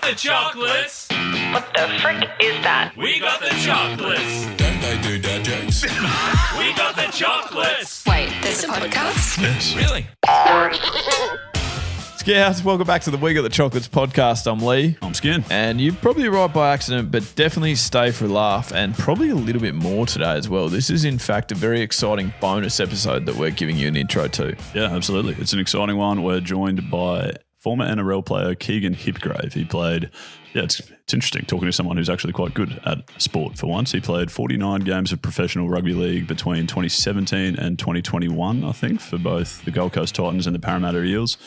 the chocolates. What the frick is that? We got the chocolates. Don't they do dad jokes? We got the chocolates. Wait, there's a podcast? Yes. Really? Scouts, welcome back to the We Got the Chocolates podcast. I'm Lee. I'm Skin. And you probably arrived by accident, but definitely stay for a laugh and probably a little bit more today as well. This is, in fact, a very exciting bonus episode that we're giving you an intro to. Yeah, absolutely. It's an exciting one. We're joined by former NRL player Keegan Hipgrave. He played, it's interesting talking to someone who's actually quite good at sport for once. He played 49 games of professional rugby league between 2017 and 2021, I think, for both the Gold Coast Titans and the Parramatta Eels,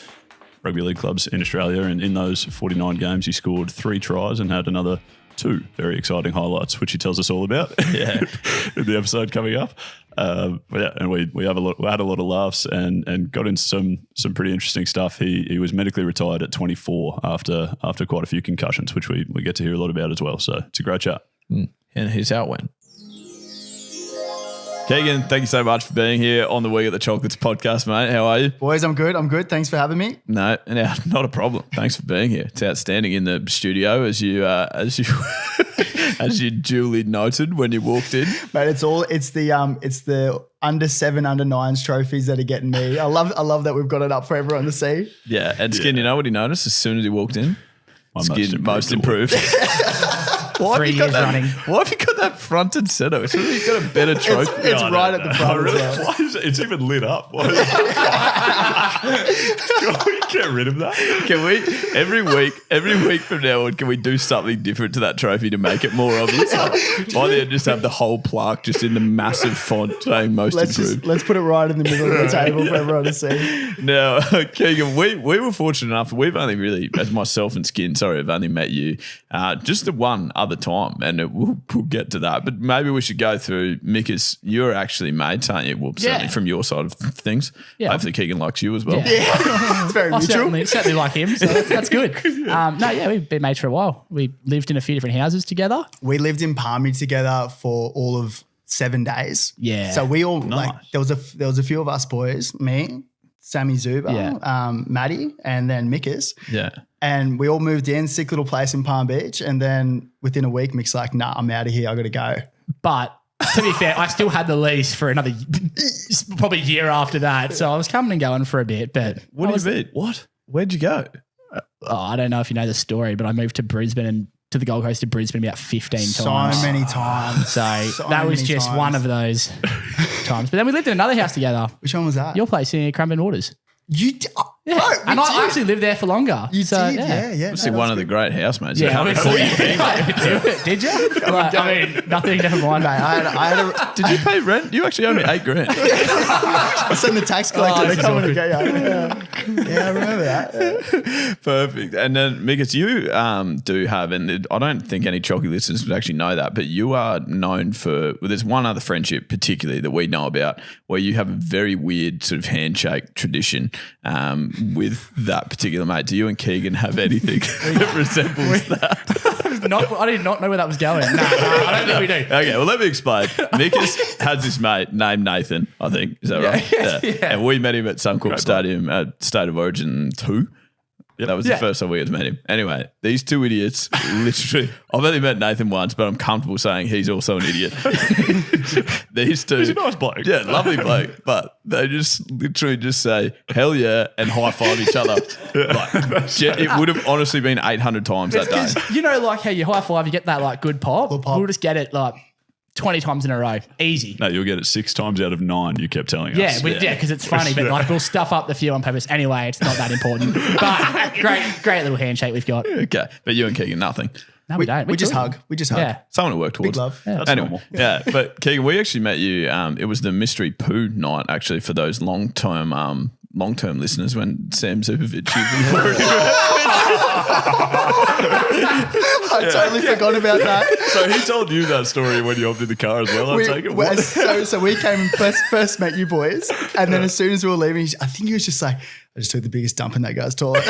rugby league clubs in Australia. And in those 49 games, he scored 3 tries and had another 2 very exciting highlights, which he tells us all about in the episode coming up. And we had a lot of laughs and got into some pretty interesting stuff. He was medically retired at 24 after quite a few concussions, which we get to hear a lot about as well. So it's a great chat. And here's how it went. Keegan, thank you so much for being here on the We Got the Chocolates podcast, mate. How are you? Boys, I'm good. Thanks for having me. No, not a problem. Thanks for being here. It's outstanding in the studio, as you as you duly noted when you walked in. Mate, it's the under 7, under 9s trophies that are getting me. I love that we've got it up for everyone to see. Yeah, and Skin, you know what he noticed as soon as he walked in? My most improved. Why 3 years running. Why have you got that front and centre? It's really got a better trophy. It's right at the front as well. Why is it? It's even lit up. Can we get rid of that? Can we every week from now on? Can we do something different to that trophy to make it more obvious? Why don't just have the whole plaque just in the massive font saying most improved? Let's put it right in the middle of the table for everyone to see. Now, Keegan, we were fortunate enough. We've only really, as myself and Skin, I've only met you just the one other time, and we'll get to that. But maybe we should go through Mickus. You're actually mates, aren't you? Well, certainly from your side of things. Yeah. Hopefully Keegan likes you as well. Yeah. It's very I mutual. certainly like him, so that's good. We've been mates for a while. We lived in a few different houses together. We lived in Palmy together for all of 7 days. Yeah. So we all Nice. there was a few of us boys, me, Sammy Zuba, Maddie, and then Mickus. Yeah. And we all moved in, sick little place in Palm Beach. And then within a week, Mick's like, nah, I'm out of here. I got to go. But to be fair, I still had the lease for another probably year after that. So I was coming and going for a bit. But What do you mean? What? Where'd you go? I don't know if you know the story, but I moved to Brisbane and to the Gold Coast to Brisbane about 15 times. So many times. So that was many just times. one of those times. But then we lived in another house together. Which one was that? Your place in Cranbourne Waters. You did. Yeah. Bro, And I actually lived there for longer. You so, did, yeah. Obviously one of the great housemates. Yeah, How cool you think? Did you? Like, I mean, nothing, never mind. Mate, I had a, Did you pay rent? You actually owe me $8,000. I sent the tax collector. this They're is coming to awkward. get you. Yeah, I remember that. Perfect. And then, Mickus, you do have, and I don't think any Chalky listeners would actually know that, but you are known for, there's one other friendship particularly that we know about where you have a very weird sort of handshake tradition with that particular mate. Do you and Keegan have anything that resembles that? I did not know where that was going. No, I don't think we do. Okay, well, let me explain. Mickus has this mate named Nathan, I think. Is that right? Yeah. And we met him at Suncorp Stadium at State of Origin 2. That was the Yeah. first time we had met him. Anyway, these two idiots, literally, I've only met Nathan once, but I'm comfortable saying he's also an idiot. These two. He's a nice bloke. Yeah, lovely bloke. But they just literally just say, hell yeah, and high five each other. It would have honestly been 800 times that day. You know, like how you high five, you get that like good pop. Good pop. We'll just get it like 20 times in a row. Easy. No, you'll get it 6 times out of 9, you kept telling Yeah, us. because it's funny, but like we'll stuff up the few on purpose. Anyway, it's not that important. But great little handshake we've got. Okay, but you and Keegan, nothing. No, we don't. We just do. hug. We just hug. Yeah. Someone to work towards. Big love. Yeah. That's Anyway, normal. yeah, but Keegan, we actually met you. It was the mystery poo night, actually, for those long-term listeners when Sam Zubovic. I totally forgot about that. So he told you that story when you hopped in the car as well, I take it. What? So we came and first met you boys, and then as soon as we were leaving, I think he was just like, I just took the biggest dump in that guy's toilet.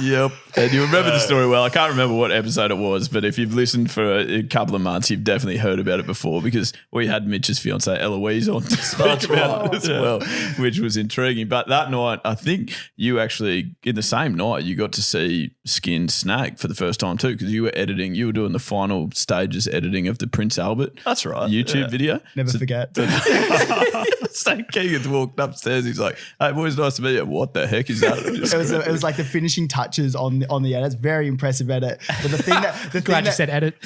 Yep. And you remember the story well. I can't remember what episode it was, but if you've listened for a couple of months, you've definitely heard about it before because we had Mitch's fiancée Eloise on to speak about it as well, which was intriguing. But that night, I think you actually, in the same night, you got to see Skin snag for the first time too because you were doing the final stages editing of the Prince Albert YouTube video. Never forget. So Keegan walked upstairs. He's like, "Hey, boys, nice to meet you." What the heck is that? It was like the finishing touches on the edit. It's very impressive edit. But the thing that Glad you said edit.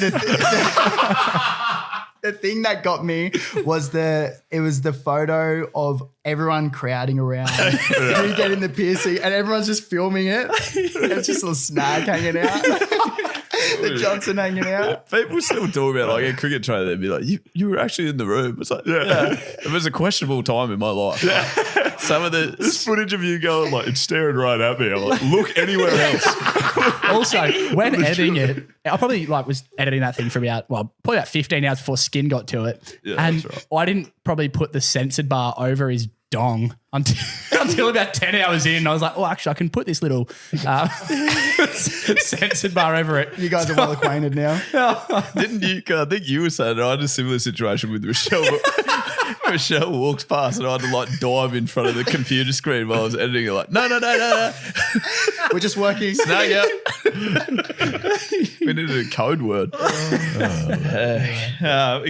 the thing that got me was the photo of everyone crowding around you getting the piercing and everyone's just filming it. It's just a little snag hanging out. The Johnson hanging out. People still talk about like a cricket trailer. They'd be like, "You were actually in the room." It's like, it was a questionable time in my life. Like, some of This footage of you going like, it's staring right at me. I'm like, look anywhere else. Also, when editing it, I probably was editing that thing for probably about 15 hours before Skin got to it. Yeah, and that's right. I didn't probably put the censored bar over his dong until about 10 hours in. I was like, actually, I can put this little censored bar over it. You guys are well acquainted now. Didn't you? I think you were saying I had a similar situation with Rochelle. Rochelle walks past and I had to dive in front of the computer screen while I was editing it. Like, no. We're just working. Snag out. We needed a code word.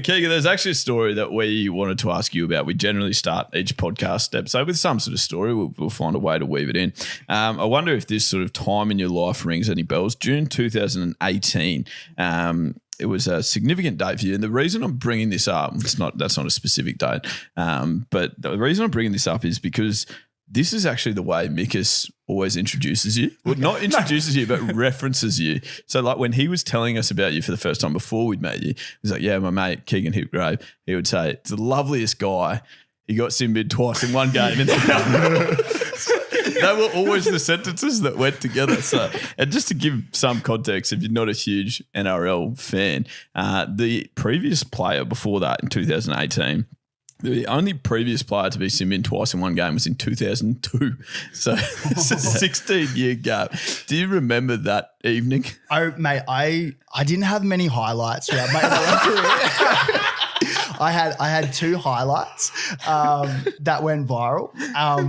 Keegan, there's actually a story that we wanted to ask you about. We generally start each podcast episode with some sort of story. We'll find a way to weave it in. I wonder if this sort of time in your life rings any bells. June 2018. It was a significant date for you. And the reason I'm bringing this up, that's not a specific date, but the reason I'm bringing this up is because this is actually the way Mikas always introduces you. Well, not introduces you, but references you. So like when he was telling us about you for the first time before we'd met you, he was like, yeah, my mate Keegan Hipgrave, he would say, it's the loveliest guy. He got sin-bid twice in one game. They were always the sentences that went together. So, and just to give some context, if you're not a huge NRL fan, the previous player before that in 2018, the only previous player to be sin-bin twice in one game was in 2002. So it's a 16-year gap. Do you remember that evening? Oh, mate, I didn't have many highlights throughout my career. I had two highlights that went viral.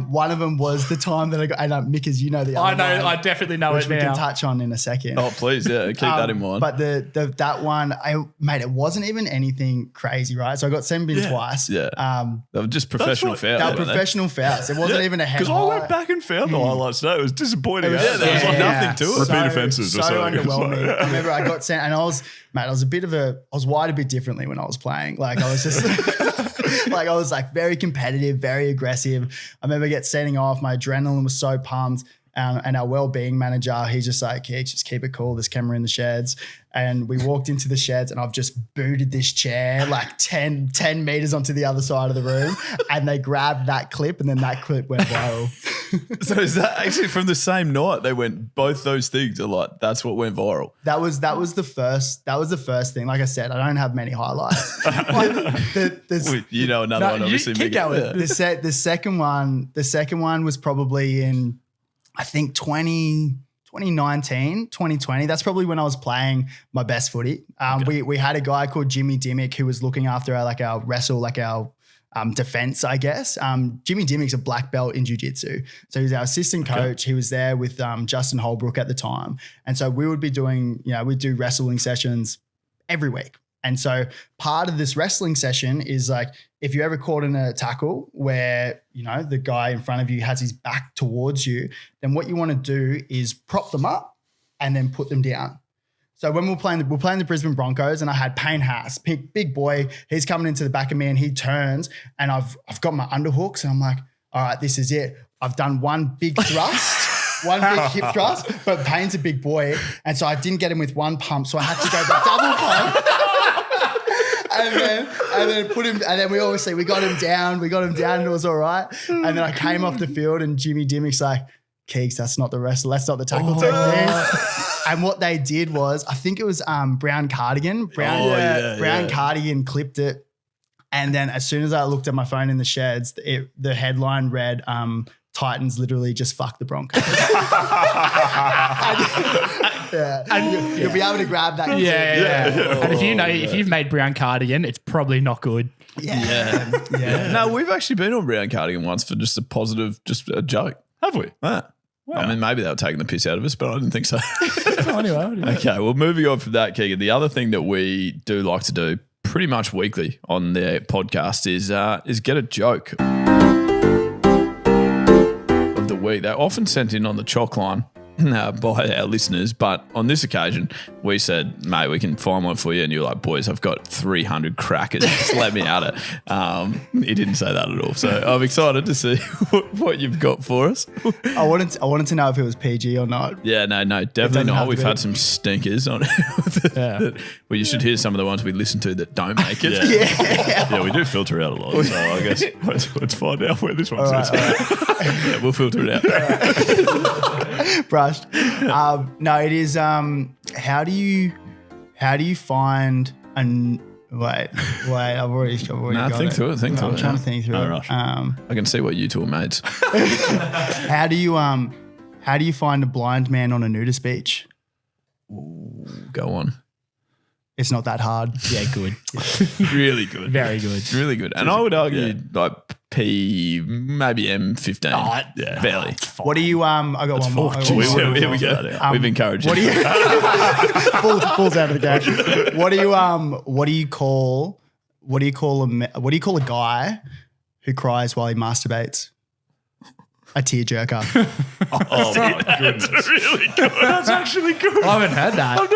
One of them was the time that I got, and Mick, as you know the other I know, one, I definitely know which it we now. can touch on in a second. Oh, please, yeah, keep that in mind. But that one, mate, it wasn't even anything crazy, right? So I got sent bin twice. Yeah. They were just professional fouls. They weren't were professional fouls. It wasn't even a head Because I went back and found the highlights today. It was disappointing. It was- There was nothing to it. So- Repeat offences or so something. underwhelming. I remember I got sent, and I was wired a bit differently when I was playing. Like I was just like I was like very competitive, very aggressive. I remember sending off. My adrenaline was so pumped. And our well-being manager, he's just like, hey, just keep it cool. There's camera in the sheds. And we walked into the sheds and I've just booted this chair like 10 meters onto the other side of the room. And they grabbed that clip and then that clip went viral. So is that actually from the same night they went, both those things are like, that's what went viral? That was the first thing. Like I said, I don't have many highlights. You know another one, obviously. keep going. The second one was probably in, I think 2019, 2020. That's probably when I was playing my best footy. We had a guy called Jimmy Dimmick who was looking after our wrestle, our defense, I guess. Jimmy Dimmick's a black belt in jiu-jitsu. So he's our assistant coach. He was there with Justin Holbrook at the time. And so we would be doing, we'd do wrestling sessions every week. And so part of this wrestling session is like, if you ever caught in a tackle where, the guy in front of you has his back towards you, then what you want to do is prop them up and then put them down. So when we're playing the Brisbane Broncos, and I had Payne Haas, big boy, he's coming into the back of me and he turns and I've got my underhooks and I'm like, all right, this is it. I've done one big thrust. One big hip thrust, but Payne's a big boy. And so I didn't get him with one pump. So I had to go the double pump. And then put him, and then we got him down and it was all right. And then I came off the field and Jimmy Dimmick's like, Keeks, that's not the wrestle, that's not the tackle technique. And what they did was, I think it was Brown Cardigan. Brown Cardigan clipped it. And then as soon as I looked at my phone in the sheds, the headline read, Titans literally just fuck the Broncos. And you'll be able to grab that. Yeah. And if you've made brown cardigan, it's probably not good. Yeah. No, we've actually been on Brown Cardigan once for just a positive, just a joke. Have we? I mean, maybe they were taking the piss out of us, but I didn't think so. Anyway. Okay, well, moving on from that, Keegan, the other thing that we do like to do pretty much weekly on the podcast is get a joke of the week. They're often sent in on the chalk line by our listeners, but on this occasion, we said, mate, we can find one for you. And you're like, boys, I've got 300 crackers. Just let me at it. He didn't say that at all. So I'm excited to see what you've got for us. I wanted to know if it was PG or not. Yeah, no, definitely not. We've had some stinkers on it. Yeah. Well, you should hear some of the ones we listen to that don't make it. Yeah, we do filter out a lot. So I guess let's find out where this one's at. Yeah, we'll filter it out. Brushed. No, it is. How do you find an wait? I've already No, got think it. through it. I'm trying to think through No it. rush. I can see what you two are mates. How do you find a blind man on a nudist beach? Go on. It's not that hard. Yeah, good. Really good. Very good. Really good. And I would argue like P, maybe M15. yeah. Barely. What do you? I got one more. I got one more. Here we go. We've encouraged What do you. you? Balls out of the game. What do you call a guy who cries while he masturbates? A tearjerker. Oh, my goodness. That's really good. That's actually good. I haven't heard that. I've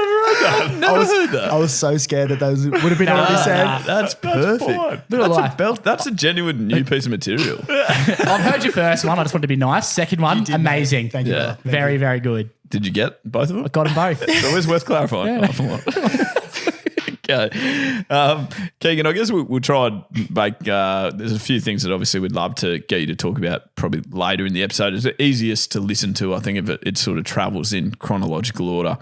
never heard that. I was so scared that those would have been already said. That's perfect. fine. That's a genuine new piece of material. I've heard your first one. I just wanted to be nice. Second one, amazing. Thank you. Yeah. brother. Thank Very, very good. Did you get both of them? I got them both. It's always worth clarifying. Okay. Keegan, I guess we'll try and make, there's a few things that obviously we'd love to get you to talk about probably later in the episode. It's the easiest to listen to, I think, if it sort of travels in chronological order.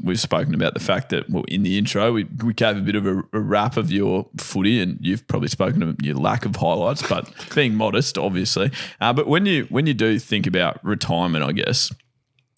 We've spoken about the fact that, well, in the intro, we gave a bit of a wrap of your footy, and you've probably spoken of your lack of highlights, but being modest, obviously. But when you do think about retirement, I guess,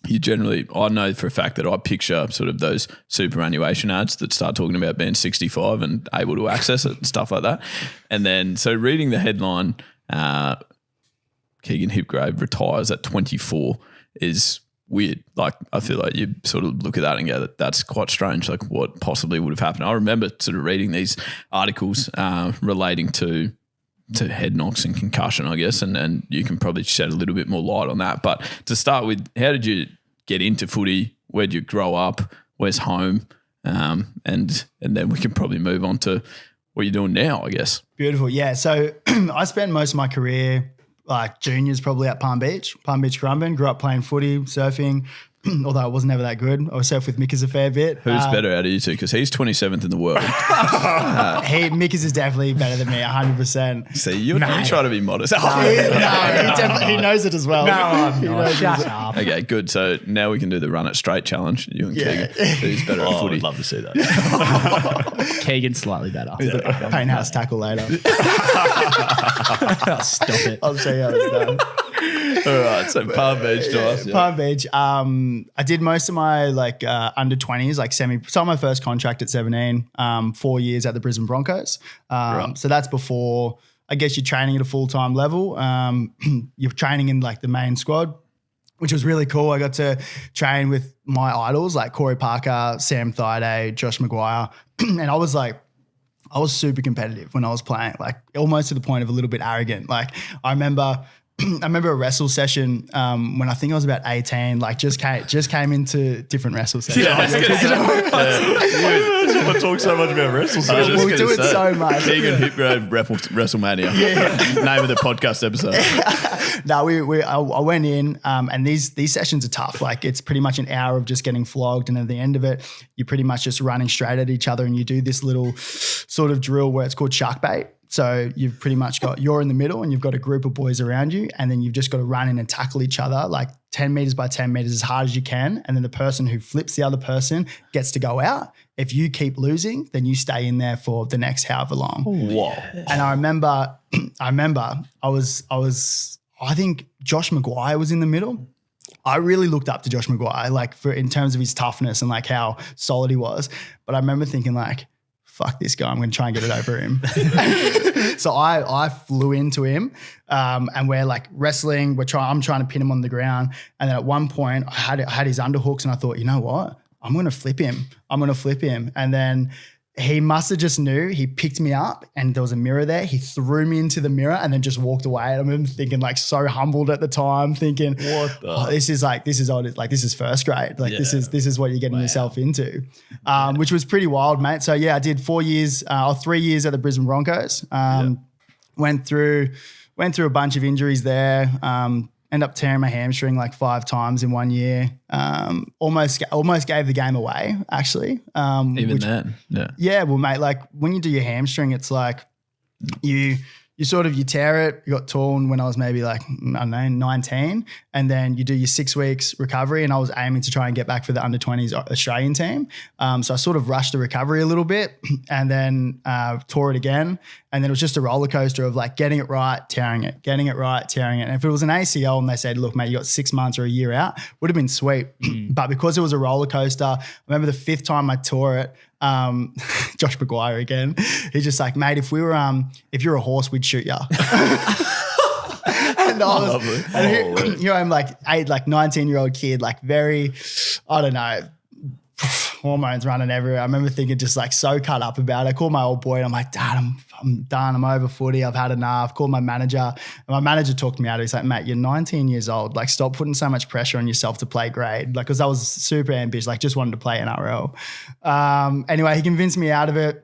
you generally, I know for a fact that I picture sort of those superannuation ads that start talking about being 65 and able to access it and stuff like that. And then, so reading the headline, Keegan Hipgrave retires at 24 is weird. Like, I feel like you sort of look at that and go, that's quite strange. Like, what possibly would have happened? I remember sort of reading these articles relating to head knocks and concussion, I guess, and you can probably shed a little bit more light on that. But to start with, how did you get into footy? Where did you grow up? Where's home? And then we can probably move on to what you're doing now, I guess. Beautiful. Yeah. So I spent most of my career, like juniors, probably at Palm Beach, Currumbin. Grew up playing footy, surfing. Although I wasn't ever that good. I was surfed with Mickers a fair bit. Who's better out of you two? Because he's 27th in the world. Mickers is definitely better than me, 100%. See, you try to be modest. He knows it as well. No, I'm not. Shut up. Okay, good. So now we can do the run it straight challenge. You and Keegan. Who's better at Oh, footy? I'd love to see that. Keegan's slightly better. Paint house tackle later. Stop it. I'll show you how it's done. All right, so Palm Beach to us. Yeah. Palm Beach. I did most of my under 20s, like saw my first contract at 17, 4 years at the Brisbane Broncos. So that's before, I guess, you're training at a full-time level. You're training in like the main squad, which was really cool. I got to train with my idols like Corey Parker, Sam Thaiday, Josh Maguire. And I was super competitive when I was playing, like almost to the point of a little bit arrogant. Like I remember a wrestle session when I think I was about 18, like just came into different wrestle sessions. I talk so much about wrestle. We do it so much. Keegan Hipgrave WrestleMania. Yeah. Name of the podcast episode. No, I went in and these sessions are tough. Like it's pretty much an hour of just getting flogged, and at the end of it, you're pretty much just running straight at each other, and you do this little sort of drill where it's called shark bait. So you've pretty much you're in the middle and you've got a group of boys around you, and then you've just got to run in and tackle each other like 10 meters by 10 meters as hard as you can. And then the person who flips the other person gets to go out. If you keep losing, then you stay in there for the next however long. Whoa. And I remember I was I think Josh Maguire was in the middle. I really looked up to Josh Maguire, like in terms of his toughness and like how solid he was. But I remember thinking like, fuck this guy, I'm going to try and get it over him. So I flew into him and we're like wrestling. I'm trying to pin him on the ground. And then at one point I had his underhooks and I thought, you know what? I'm going to flip him. And then he must have just knew. He picked me up and there was a mirror there. He threw me into the mirror and then just walked away. And I remember thinking like so humbled at the time, thinking, what the? This is first grade. Like this is what you're getting yourself into, which was pretty wild, mate. So yeah, I did 3 years at the Brisbane Broncos. Went through a bunch of injuries there. Ended up tearing my hamstring like 5 times in 1 year. Almost gave the game away, actually. Yeah, well, mate, like when you do your hamstring, it's like you tear it. You got torn when I was maybe like, I don't know, 19. And then you do your 6 weeks recovery. And I was aiming to try and get back for the under 20s Australian team. So I sort of rushed the recovery a little bit and then tore it again. And then it was just a roller coaster of like getting it right, tearing it, getting it right, tearing it. And if it was an ACL and they said, look, mate, you got 6 months or a year out, would have been sweet. But because it was a roller coaster, I remember the 5th time I tore it, Josh Maguire again, he's just like, mate, if you're a horse, we'd shoot you. And here I'm like 19-year-old kid, like very, I don't know, hormones running everywhere. I remember thinking just like so cut up about it. I called my old boy and I'm like, Dad, I'm done. I'm over footy. I've had enough. Called my manager and my manager talked me out of it. He's like, mate, you're 19 years old. Like stop putting so much pressure on yourself to play grade. Like, cause I was super ambitious, like just wanted to play NRL. Anyway, he convinced me out of it.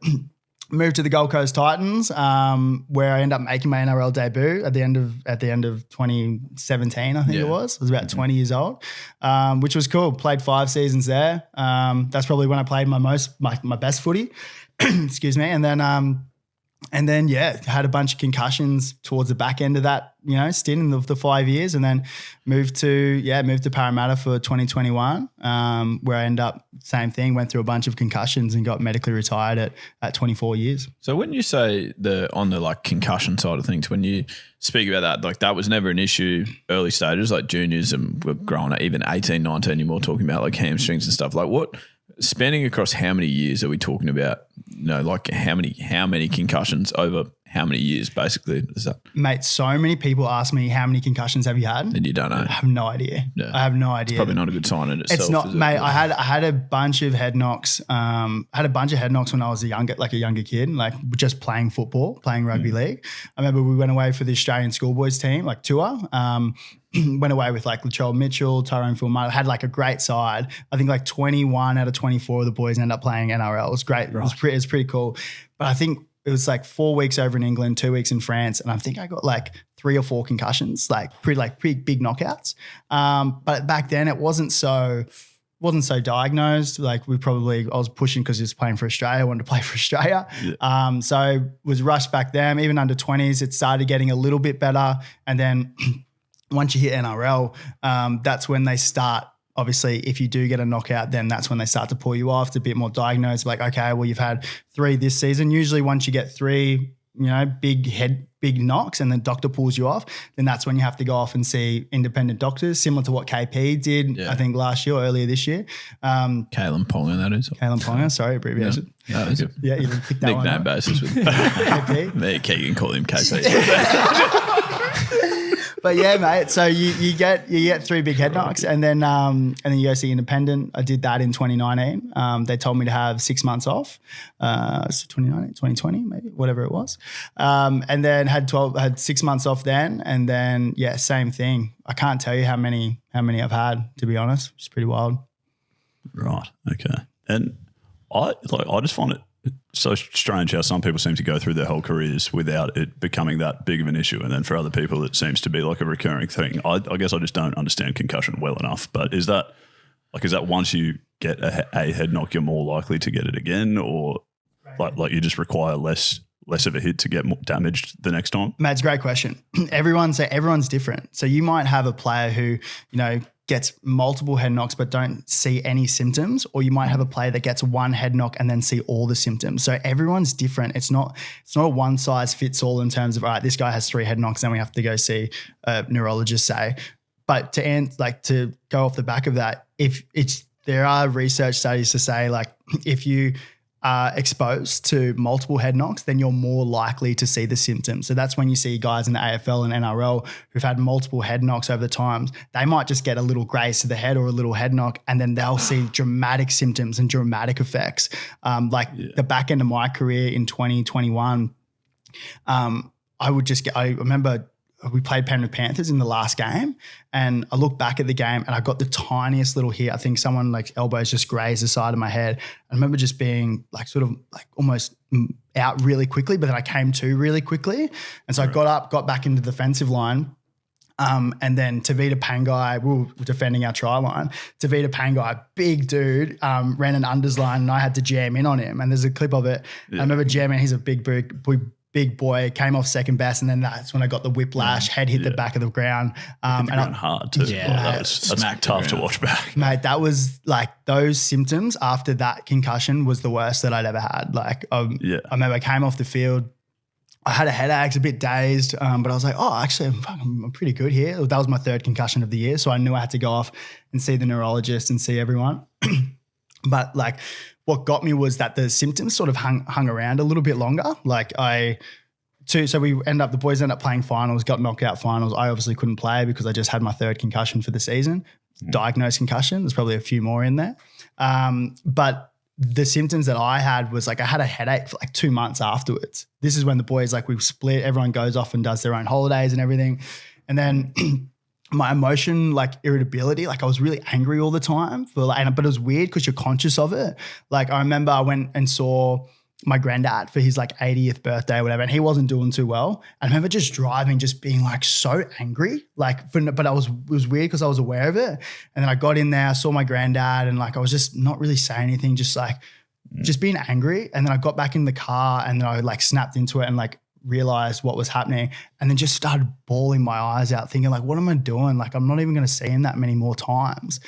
Moved to the Gold Coast Titans, where I ended up making my NRL debut at the end of 2017, I think it was. I was about 20 years old, which was cool. Played 5 seasons there. That's probably when I played my best footy. Excuse me. And then had a bunch of concussions towards the back end of that, stint in the 5 years, and then moved to Parramatta for 2021, where I ended up same thing, went through a bunch of concussions and got medically retired at 24 years. So when you say on the like concussion side of things, when you speak about that, like that was never an issue early stages, like juniors and we're growing at even 18, 19, you're more talking about like hamstrings and stuff. Like what, spanning across how many years are we talking about? Like how many concussions over how many years basically is that? Mate, so many people ask me how many concussions have you had? And you don't know. I have no idea. Yeah. I have no idea. It's probably not a good sign in itself. It's not, is it? mate. I had a bunch of head knocks. when I was a younger kid, like just playing football, playing rugby league. I remember we went away for the Australian schoolboys team, like tour. Went away with like Latrell Mitchell, Tyrone Fulmer. Had like a great side. I think like 21 out of 24 of the boys ended up playing NRL. It was great. Right. It was pretty cool. But I think it was like 4 weeks over in England, 2 weeks in France. And I think I got like 3 or 4 concussions, like pretty big knockouts. But back then it wasn't so diagnosed. Like I was pushing because he was playing for Australia. I wanted to play for Australia. Yeah. So was rushed back then. Even under 20s, it started getting a little bit better. And then once you hit NRL, that's when they start. Obviously, if you do get a knockout, then that's when they start to pull you off. It's a bit more diagnosed. Like, okay, well, you've had 3 this season. Usually once you get 3, big knocks and the doctor pulls you off, then that's when you have to go off and see independent doctors, similar to what KP did, I think last year or earlier this year. Kalen Ponga, that is. Kalen Ponga, sorry, abbreviation. Yeah, you picked that one nickname up. basis with KP. Me, Keegan, call him KP. But yeah, mate. So you get 3 big head knocks, and then you go see independent. I did that in 2019. They told me to have 6 months off. So 2019, 2020, maybe whatever it was. And then had 6 months off then, and then same thing. I can't tell you how many I've had, to be honest, which is pretty wild. Right. Okay. And I just find it so strange how some people seem to go through their whole careers without it becoming that big of an issue, and then for other people it seems to be like a recurring thing. I guess I just don't understand concussion well enough. But is that once you get a head knock, you're more likely to get it again, or like you just require less of a hit to get more damaged the next time? Matt, it's a great question. Everyone's different. So you might have a player who, gets multiple head knocks but don't see any symptoms, or you might have a player that gets one head knock and then see all the symptoms. So everyone's different. It's not a one size fits all in terms of, all right, this guy has 3 head knocks, then we have to go see a neurologist, say. But to go off the back of that, there are research studies to say, like, if you are exposed to multiple head knocks, then you're more likely to see the symptoms. So that's when you see guys in the AFL and NRL who've had multiple head knocks over the times. They might just get a little graze to the head or a little head knock, and then they'll see dramatic symptoms and dramatic effects. The back end of my career in 2021, I remember we played Penrith Panthers in the last game, and I look back at the game and I got the tiniest little hit. I think someone like elbows just grazed the side of my head. I remember just being like sort of like almost out really quickly, but then I came to really quickly. And so I got up, got back into the defensive line. And then Tavita Pangai, we were defending our try line. Tavita Pangai, big dude, ran an unders line, and I had to jam in on him. And there's a clip of it. Yeah. I remember jamming. He's a big boy, came off second best, and then that's when I got the whiplash, head hit the back of the ground. And hard too. Yeah. That's tough to watch back. Mate, that was like those symptoms after that concussion was the worst that I'd ever had. Like, I remember I came off the field, I had a headache, a bit dazed, but I was like, oh, actually, I'm pretty good here. That was my 3rd concussion of the year, so I knew I had to go off and see the neurologist and see everyone. But like, what got me was that the symptoms sort of hung around a little bit longer. So the boys ended up playing finals, got knockout finals. I obviously couldn't play because I just had my 3rd concussion for the season, diagnosed concussion. There's probably a few more in there. But the symptoms that I had was like I had a headache for like 2 months afterwards. This is when the boys, like, we've split, everyone goes off and does their own holidays and everything. And then my emotion, like irritability, like I was really angry all the time but it was weird because you're conscious of it. Like I remember I went and saw my granddad for his like 80th birthday or whatever, and he wasn't doing too well. I remember just driving, just being like so angry, but it was weird because I was aware of it. And then I got in there, I saw my granddad, and like I was just not really saying anything, just being angry. And then I got back in the car, and then I like snapped into it and like realized what was happening, and then just started bawling my eyes out thinking like, what am I doing? Like, I'm not even going to see him that many more times.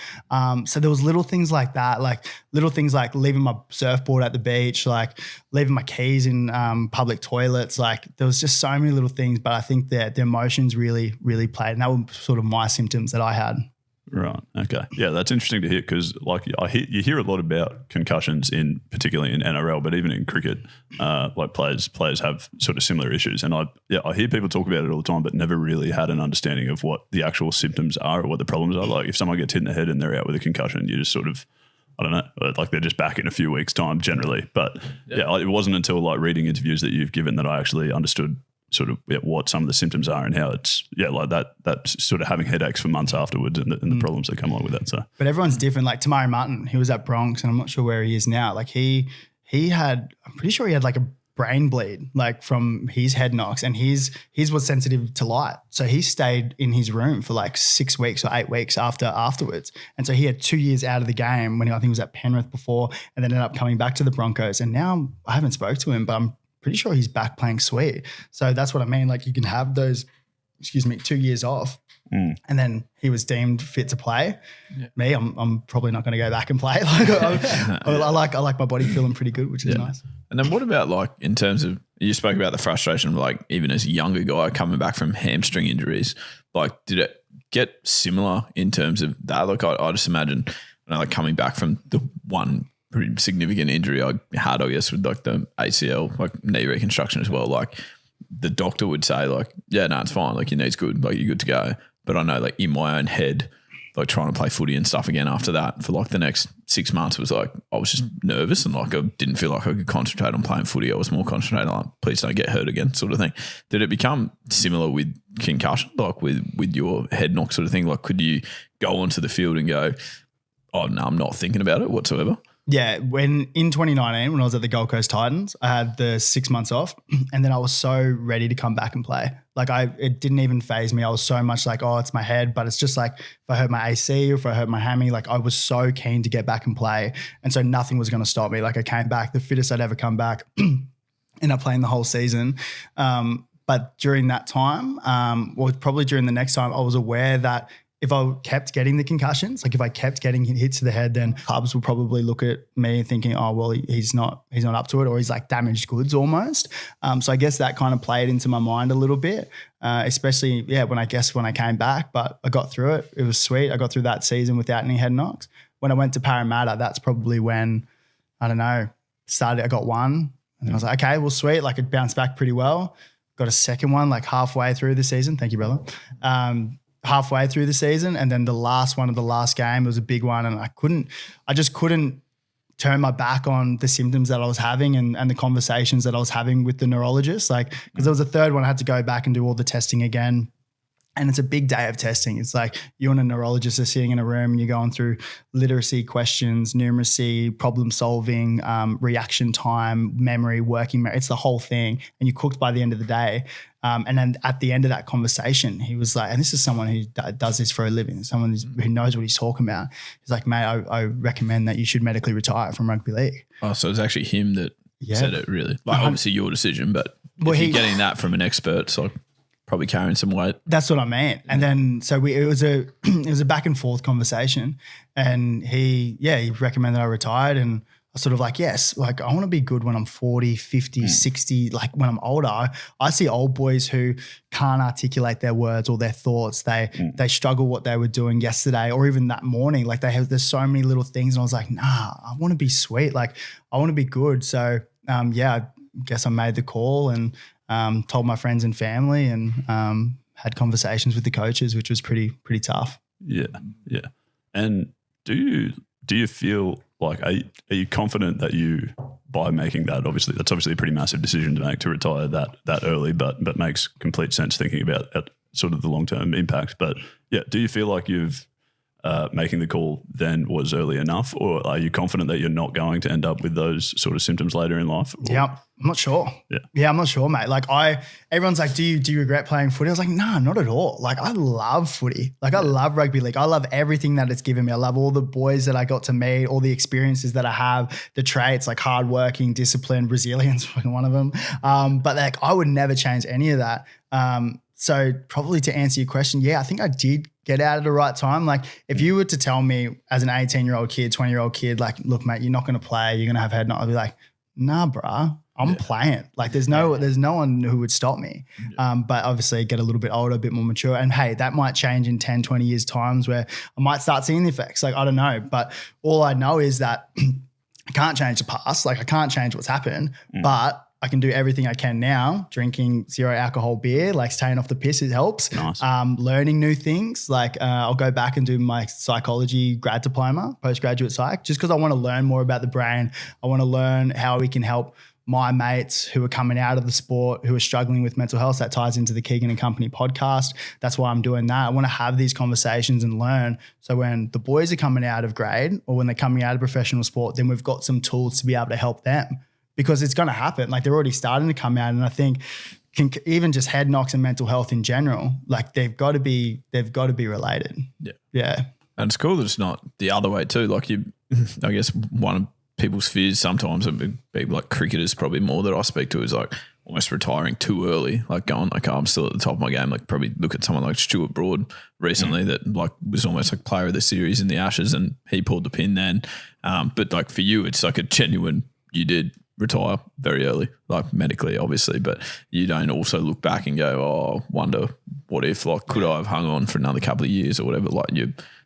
So there was little things like that, like little things like leaving my surfboard at the beach, like leaving my keys in public toilets. Like there was just so many little things, but I think that the emotions really, really played, and that were sort of my symptoms that I had. Right. Okay. Yeah, that's interesting to hear because, like, you hear a lot about concussions particularly in NRL, but even in cricket, like players have sort of similar issues. And I hear people talk about it all the time, but never really had an understanding of what the actual symptoms are or what the problems are. Like, if someone gets hit in the head and they're out with a concussion, you just sort of, I don't know, like they're just back in a few weeks' time generally. But it wasn't until like reading interviews that you've given that I actually understood sort of what some of the symptoms are and how it's like that sort of having headaches for months afterwards and the problems that come along with that. So, but everyone's different. Like Tamari Martin, he was at Bronx, and I'm not sure where he is now. Like I'm pretty sure he had like a brain bleed, like from his head knocks, and his was sensitive to light, so he stayed in his room for like 6 weeks or 8 weeks afterwards. And so he had 2 years out of the game when I think he was at Penrith before, and then ended up coming back to the Broncos. And now I haven't spoke to him, but I'm pretty sure he's back playing sweet. So that's what I mean. Like you can have those, 2 years off, and then he was deemed fit to play. Yeah. Me, I'm probably not going to go back and play. Like I like my body feeling pretty good, which is nice. And then what about like in terms of, you spoke about the frustration of like even as a younger guy coming back from hamstring injuries, like did it get similar in terms of that? Like I just imagine, like coming back from the one pretty significant injury I had, I guess, with like the ACL, like knee reconstruction as well. Like the doctor would say like, yeah, no, it's fine. Like your knee's good. Like you're good to go. But I know like in my own head, like trying to play footy and stuff again after that for like the next 6 months was like, I was just nervous and like I didn't feel like I could concentrate on playing footy. I was more concentrated on please don't get hurt again sort of thing. Did it become similar with concussion, like with your head knock sort of thing? Like could you go onto the field and go, oh no, I'm not thinking about it whatsoever? Yeah, in 2019, when I was at the Gold Coast Titans, I had the 6 months off, and then I was so ready to come back and play. Like it didn't even faze me. I was so much like, oh, it's my head, but it's just like if I hurt my AC or if I hurt my hammy, like I was so keen to get back and play, and so nothing was going to stop me. Like I came back, the fittest I'd ever come back, ended up playing the whole season. But during that time, probably during the next time, I was aware that if I kept getting the concussions, like if I kept getting hits to the head, then clubs will probably look at me thinking, oh, well, he's not up to it, or he's like damaged goods almost. So I guess that kind of played into my mind a little bit, especially, when I came back, but I got through it. It was sweet. I got through that season without any head knocks. When I went to Parramatta, that's probably when, I don't know, I got one and I was like, okay, well, sweet. Like it bounced back pretty well. Got a second one like halfway through the season. Thank you, brother. Halfway through the season, and then the last one of the last game was a big one, and I just couldn't turn my back on the symptoms that I was having and the conversations that I was having with the neurologist. Like, because there was a third one, I had to go back and do all the testing again. And it's a big day of testing. It's like you and a neurologist are sitting in a room and you're going through literacy questions, numeracy, problem solving, reaction time, memory, working memory. It's the whole thing. And you're cooked by the end of the day. And then at the end of that conversation, he was like, and this is someone who does this for a living, someone who knows what he's talking about. He's like, mate, I recommend that you should medically retire from rugby league. Oh, so it's actually him that said it, really. Like, obviously your decision, but if you're getting that from an expert, it's like probably carrying some weight. That's what I meant. And then so it was a back and forth conversation, and he recommended I retired, and I sort of like, yes, like I want to be good when I'm 40, 50, 60, like when I'm older. I see old boys who can't articulate their words or their thoughts. They struggle what they were doing yesterday or even that morning. Like there's so many little things, and I was like, nah, I want to be sweet. Like I want to be good. So I guess I made the call and told my friends and family, and had conversations with the coaches, which was pretty tough. Yeah. And do you feel like, are you confident that you, by making that, that's obviously a pretty massive decision to make, to retire that early, but makes complete sense thinking about sort of the long-term impact. But yeah, do you feel like you've making the call then was early enough, or are you confident that you're not going to end up with those sort of symptoms later in life? Yeah, I'm not sure. Yeah, I'm not sure, mate. Like everyone's like, do you regret playing footy? I was like, nah, not at all. Like I love footy. Like I love rugby league. I love everything that it's given me. I love all the boys that I got to meet, all the experiences that I have, the traits like hardworking, discipline, resilience, fucking one of them. But like I would never change any of that. So probably to answer your question, I think I did get out at the right time. Like if you were to tell me as an 18-year-old kid, 20-year-old kid, like, look, mate, you're not going to play, you're going to have head knock, I'd be like, nah, bruh, I'm playing. Like there's no one who would stop me. But obviously get a little bit older, a bit more mature. And hey, that might change in 10, 20 years times where I might start seeing the effects. Like, I don't know. But all I know is that I can't change the past. Like I can't change what's happened, but I can do everything I can now, drinking 0 alcohol beer, like staying off the piss, it helps. Nice. Learning new things. Like I'll go back and do my psychology grad diploma, postgraduate psych, just because I want to learn more about the brain. I want to learn how we can help my mates who are coming out of the sport, who are struggling with mental health. That ties into the Keegan and Company podcast. That's why I'm doing that. I want to have these conversations and learn. So when the boys are coming out of grade or when they're coming out of professional sport, then we've got some tools to be able to help them. Because it's going to happen. Like they're already starting to come out, and I think even just head knocks and mental health in general, like they've got to be related. Yeah. And it's cool that it's not the other way too. Like I guess one of people's fears sometimes, people like cricketers probably more that I speak to, is like almost retiring too early. Like going like, I'm still at the top of my game. Like probably look at someone like Stuart Broad recently that like was almost like player of the series in the Ashes, and he pulled the pin then. But like for you, it's like a genuine, you did retire very early, like medically, obviously, but you don't also look back and go, oh, wonder what if, like, could I have hung on for another couple of years or whatever? Like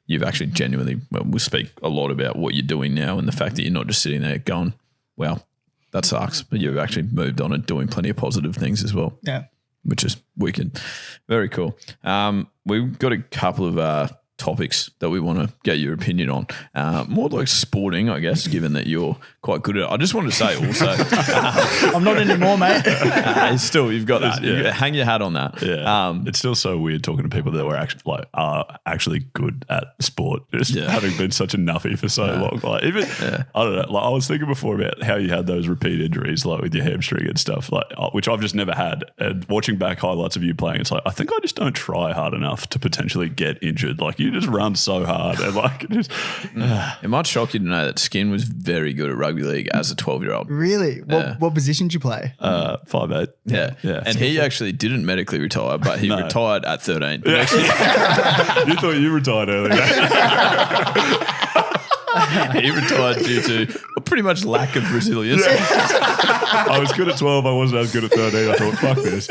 you've actually genuinely, we speak a lot about what you're doing now and the fact that you're not just sitting there going, well, that sucks, but you've actually moved on and doing plenty of positive things as well. Yeah. Which is wicked. Very cool. We've got a couple of topics that we want to get your opinion on. More like sporting, I guess, given that you're quite good at it. I just wanted to say also. I'm not anymore, mate. Still, you've got that. Yeah. Hang your hat on that. Yeah. It's still so weird talking to people that were are actually good at sport, just having been such a nuffy for so long. Like even, I don't know, like I was thinking before about how you had those repeat injuries, like with your hamstring and stuff, like which I've just never had. And watching back highlights of you playing, it's like, I think I just don't try hard enough to potentially get injured. Like you you just run so hard and like just. It might shock you to know that Skin was very good at rugby league as a 12-year-old. Really? What position did you play? 5'8". Yeah. And he actually didn't medically retire, but he retired at 13. You thought you retired earlier. He retired due to a pretty much lack of resilience. I was good at 12. I wasn't as good at 13. I thought, fuck this.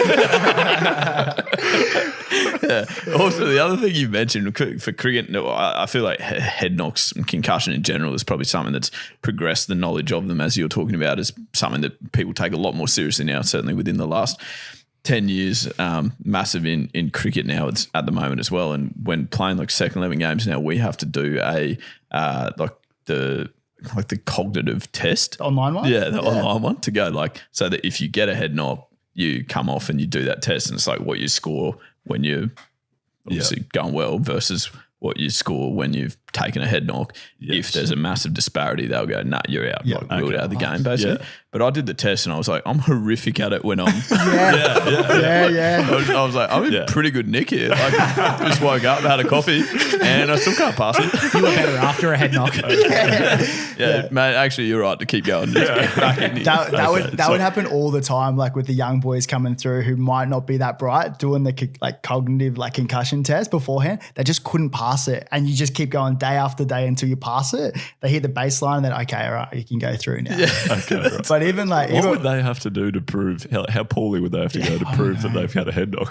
Also, the other thing you mentioned for cricket, I feel like head knocks and concussion in general is probably something that's progressed the knowledge of them, as you're talking about, is something that people take a lot more seriously now, certainly within the last 10 years, massive in cricket now. It's at the moment as well. And when playing like second 11 games now, we have to do the cognitive test. The online one? Yeah, the online one to go like, so that if you get a head knock, you come off and you do that test, and it's like what you score when you're obviously going well versus what you score when you've taken a head knock. Yes. If there's a massive disparity, they'll go, nah, you're out. Like, ruled out of the game, basically. Yeah. But I did the test and I was like, I'm horrific at it when I'm Yeah. I was like, I'm in pretty good nick here. Like, just woke up, had a coffee, and I still can't pass it. You were better after a head knock. Yeah, mate, actually, you're right to keep going. That would happen all the time, like with the young boys coming through who might not be that bright, doing the like cognitive like concussion test beforehand. They just couldn't pass it, and you just keep going day after day until you pass it. They hit the baseline, and then okay, all right, you can go through now. Okay, right. But even like, what would they have to do to prove how poorly would they have to go to prove that they've had a head knock?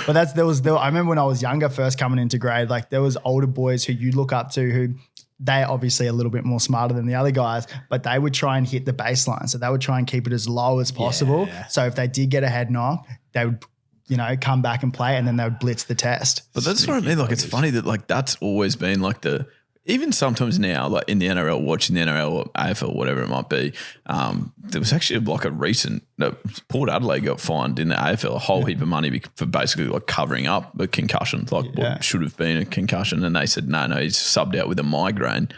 But I remember when I was younger, first coming into grade, like there was older boys who you look up to who they obviously a little bit more smarter than the other guys, but they would try and hit the baseline. So they would try and keep it as low as possible. Yeah. So if they did get a head knock, they would, come back and play, and then they would blitz the test. But that's what I mean. Like, it's funny that like that's always been like even sometimes now, like in the NRL, watching the NRL or AFL, whatever it might be, there was actually like a recent Port Adelaide got fined in the AFL a whole heap of money for basically like covering up a concussion, like what should have been a concussion, and they said no, he's subbed out with a migraine.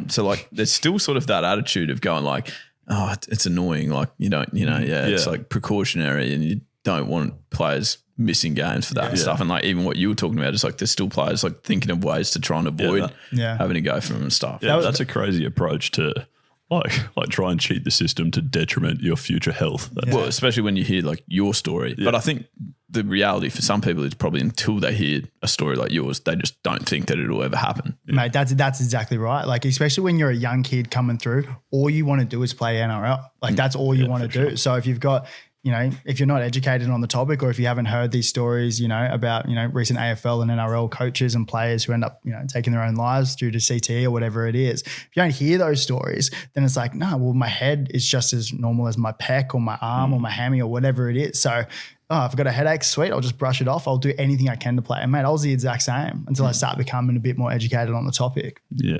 So like there's still sort of that attitude of going like, oh, it's annoying, like it's like precautionary, and you don't want players missing games for that stuff. And like even what you were talking about is like there's still players like thinking of ways to try and avoid having to go for them and stuff. Yeah, that's a crazy approach to like try and cheat the system to detriment your future health. Well, especially when you hear like your story. Yeah. But I think the reality for some people is probably until they hear a story like yours, they just don't think that it'll ever happen. Yeah. Mate, that's exactly right. Like especially when you're a young kid coming through, all you want to do is play NRL. Like that's all you want to do. Sure. So if you've got if you're not educated on the topic, or if you haven't heard these stories, about, recent AFL and NRL coaches and players who end up, taking their own lives due to CTE or whatever it is. If you don't hear those stories, then it's like, no, well, my head is just as normal as my pec or my arm or my hammy or whatever it is. So, if I've got a headache, sweet, I'll just brush it off. I'll do anything I can to play. And mate, I was the exact same until I start becoming a bit more educated on the topic. Yeah.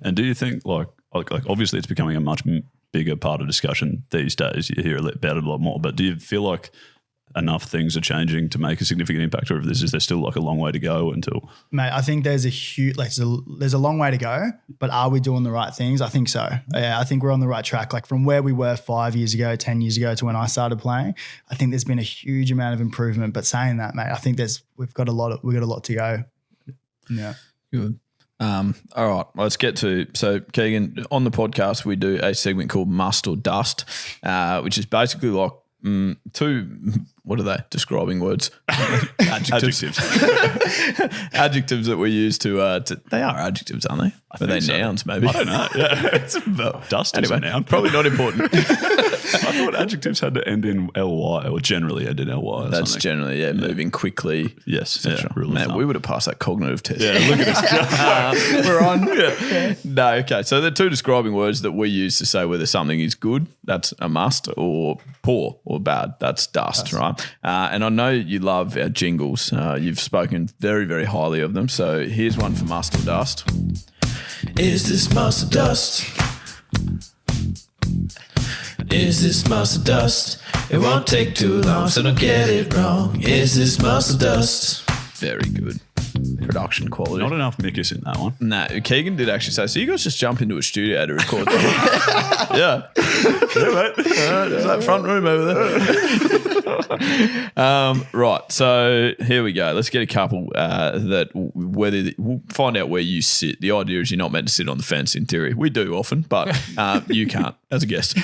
And do you think like obviously it's becoming a much bigger part of discussion these days. You hear about it a lot more, but do you feel like enough things are changing to make a significant impact, or is there still like a long way to go until? Mate, I think there's a huge, there's a long way to go, but are we doing the right things? I think so. Yeah, I think we're on the right track. Like from where we were 5 years ago, 10 years ago to when I started playing, I think there's been a huge amount of improvement. But saying that, mate, I think we've got a lot to go. Yeah. Good. All right, let's get to, so Keegan, on the podcast, we do a segment called Must or Dust, which is basically like two, what are they? Describing words. Adjectives. Adjectives that we use to they are adjectives, aren't they? Are they nouns maybe? I don't know. Yeah. Dust is a noun. Probably not important. I thought adjectives had to end in ly, or generally end in ly. That's something. Generally, moving quickly. Yes. Yeah, man, we would have passed that cognitive test. Yeah, look at us. We're on. Yeah. No, okay. So the two describing words that we use to say whether something is good, that's a must, or poor or bad, that's dust, right? And I know you love our jingles. You've spoken very, very highly of them. So here's one for must or dust. Is this must or dust? Is this must or dust? It won't take too long, so don't get it wrong. Is this must or dust? Very good. Production quality. Not enough Mickus in that one. No, Keegan did actually say, so you guys just jump into a studio to record that? Yeah. Yeah, mate. There's that front room over there. Right, so here we go. Let's get a couple that we'll find out where you sit. The idea is you're not meant to sit on the fence in theory. We do often, but you can't as a guest.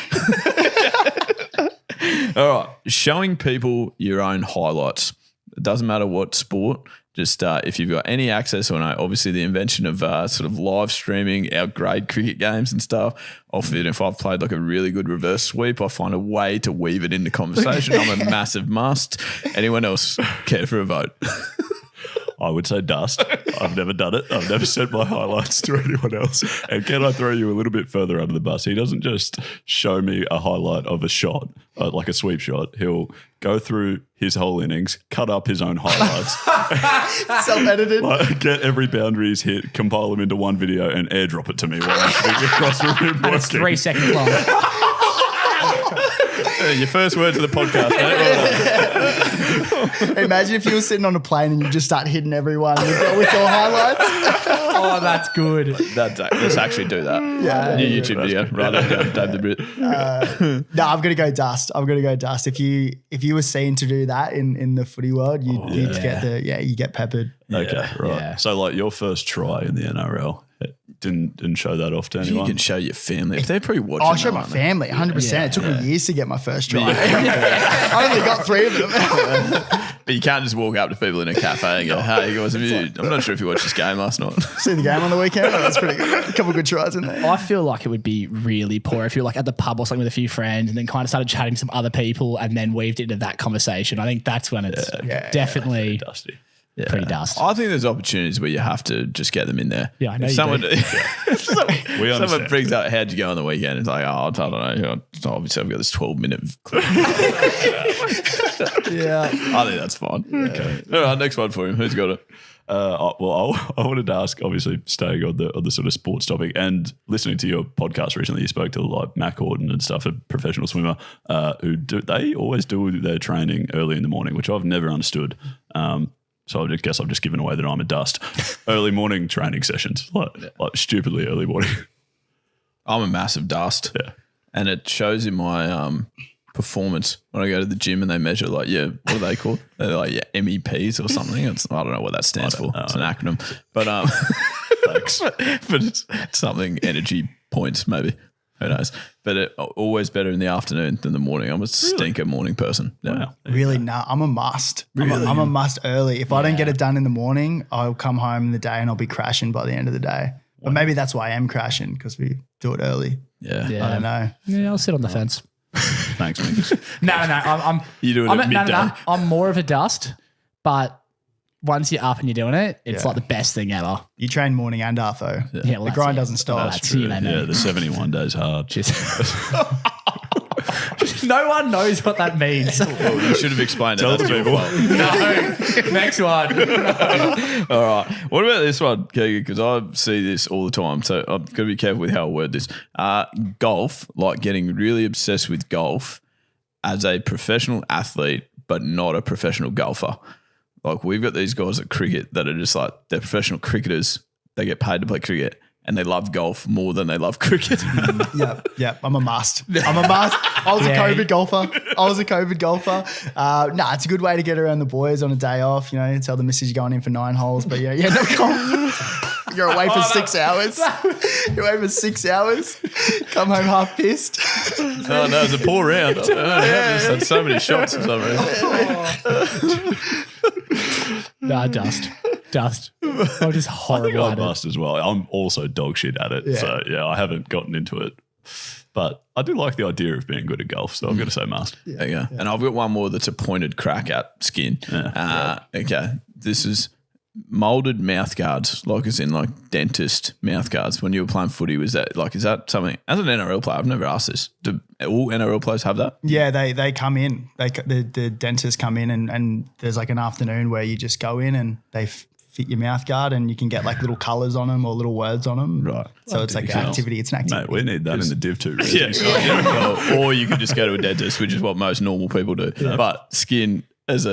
All right, showing people your own highlights. It doesn't matter what sport. Just if you've got any access, or no, obviously the invention of sort of live streaming our grade cricket games and stuff. Often if I've played like a really good reverse sweep, I find a way to weave it into conversation. I'm a massive must. Anyone else care for a vote? I would say dust. I've never done it. I've never sent my highlights to anyone else. And can I throw you a little bit further under the bus? He doesn't just show me a highlight of a shot, like a sweep shot. He'll go through his whole innings, cut up his own highlights. Self-edited. Get every boundary he's hit, compile them into one video and airdrop it to me while I'm sitting across the room And it's 3 working. seconds long. Your first words of the podcast, mate. Imagine if you were sitting on a plane and you just start hitting everyone with your highlights. Oh, that's good. Let's actually do that. Yeah. New YouTube video. Right up down Dave the Brit. No, I'm gonna go dust. If you were seen to do that in the footy world, you'd get you get peppered. Okay, right. Yeah. So like your first try in the NRL, it didn't show that off to You anyone. can show your family. If they're pretty watching, I'll show my aren't they? family, 100%. It took me years to get my first try. I only got 3 of them. But you can't just walk up to people in a cafe and go, hey, guys, I'm not sure if you watched this game last night. Seen the game on the weekend. Oh, that's pretty good. A couple good tries in there. I feel like it would be really poor if you're like at the pub or something with a few friends and then kind of started chatting to some other people and then weaved into that conversation. I think that's when it's definitely Dusty. pretty dust. I think there's opportunities where you have to just get them in there. Yeah, I know If you someone, do. if someone, We someone understand. brings up, how'd you go on the weekend? It's like, I don't know. Obviously, I've got this 12-minute clip. Yeah. I think that's fine. Okay. All right, next one for him. Who's got it? I wanted to ask, obviously, staying on the sort of sports topic and listening to your podcast recently, you spoke to like Matt Gordon and stuff, a professional swimmer, they always do their training early in the morning, which I've never understood. So I guess I've just given away that I'm a dust. Early morning training sessions, like stupidly early morning. I'm a massive dust. Yeah. And it shows in my performance when I go to the gym and they measure what are they called? They're like MEPs or something. I don't know what that stands for. It's an acronym. But Thanks. but it's something energy points maybe. Who knows? But it always better in the afternoon than the morning. I'm a stinker morning person. Yeah. Wow. Really, no, I'm a must. I'm a must early. If I don't get it done in the morning, I'll come home in the day and I'll be crashing by the end of the day. But maybe that's why I am crashing, because we do it early. Yeah. I don't know. Yeah, I'll sit on the fence. Thanks, Mingus. No. I'm You do it at midday. I'm more of a dust, but once you're up and you're doing it, it's like the best thing ever. You train morning and half though. Yeah, well, The grind doesn't stop. That's you, mate. Yeah, the 71 days hard. No one knows what that means. Well, you should have explained it. Tell That's the your people. fault. No. Next one. All right. What about this one, Keegan? Because I see this all the time, so I've got to be careful with how I word this. Golf, like getting really obsessed with golf as a professional athlete, but not a professional golfer. Like we've got these guys at cricket that are just like, they're professional cricketers. They get paid to play cricket and they love golf more than they love cricket. Yep. I'm a must. I was a COVID golfer. It's a good way to get around the boys on a day off. You know, tell the missus you're going in for 9 holes, but you end up going. You're away for 6 hours. You're away for 6 hours. Come home half pissed. Oh, no, it was a poor round. I just had so many shots for some reason. Nah, dust. I'm just I horrible think I at it. must as well. I'm also dog shit at it. So, I haven't gotten into it. But I do like the idea of being good at golf, so I've got to say must. There you go. And I've got one more that's a pointed crack at skin. Okay. This is molded mouth guards, like as in like dentist mouth guards. When you were playing footy, is that something, as an NRL player, I've never asked this. Do all NRL players have that? Yeah, they come in. The dentists come in and there's like an afternoon where you just go in and they fit your mouth guard and you can get like little colours on them or little words on them. Right. So it's like an activity. It's an activity. Mate, we need that in the Div 2. Really. Or you could just go to a dentist, which is what most normal people do. But skin is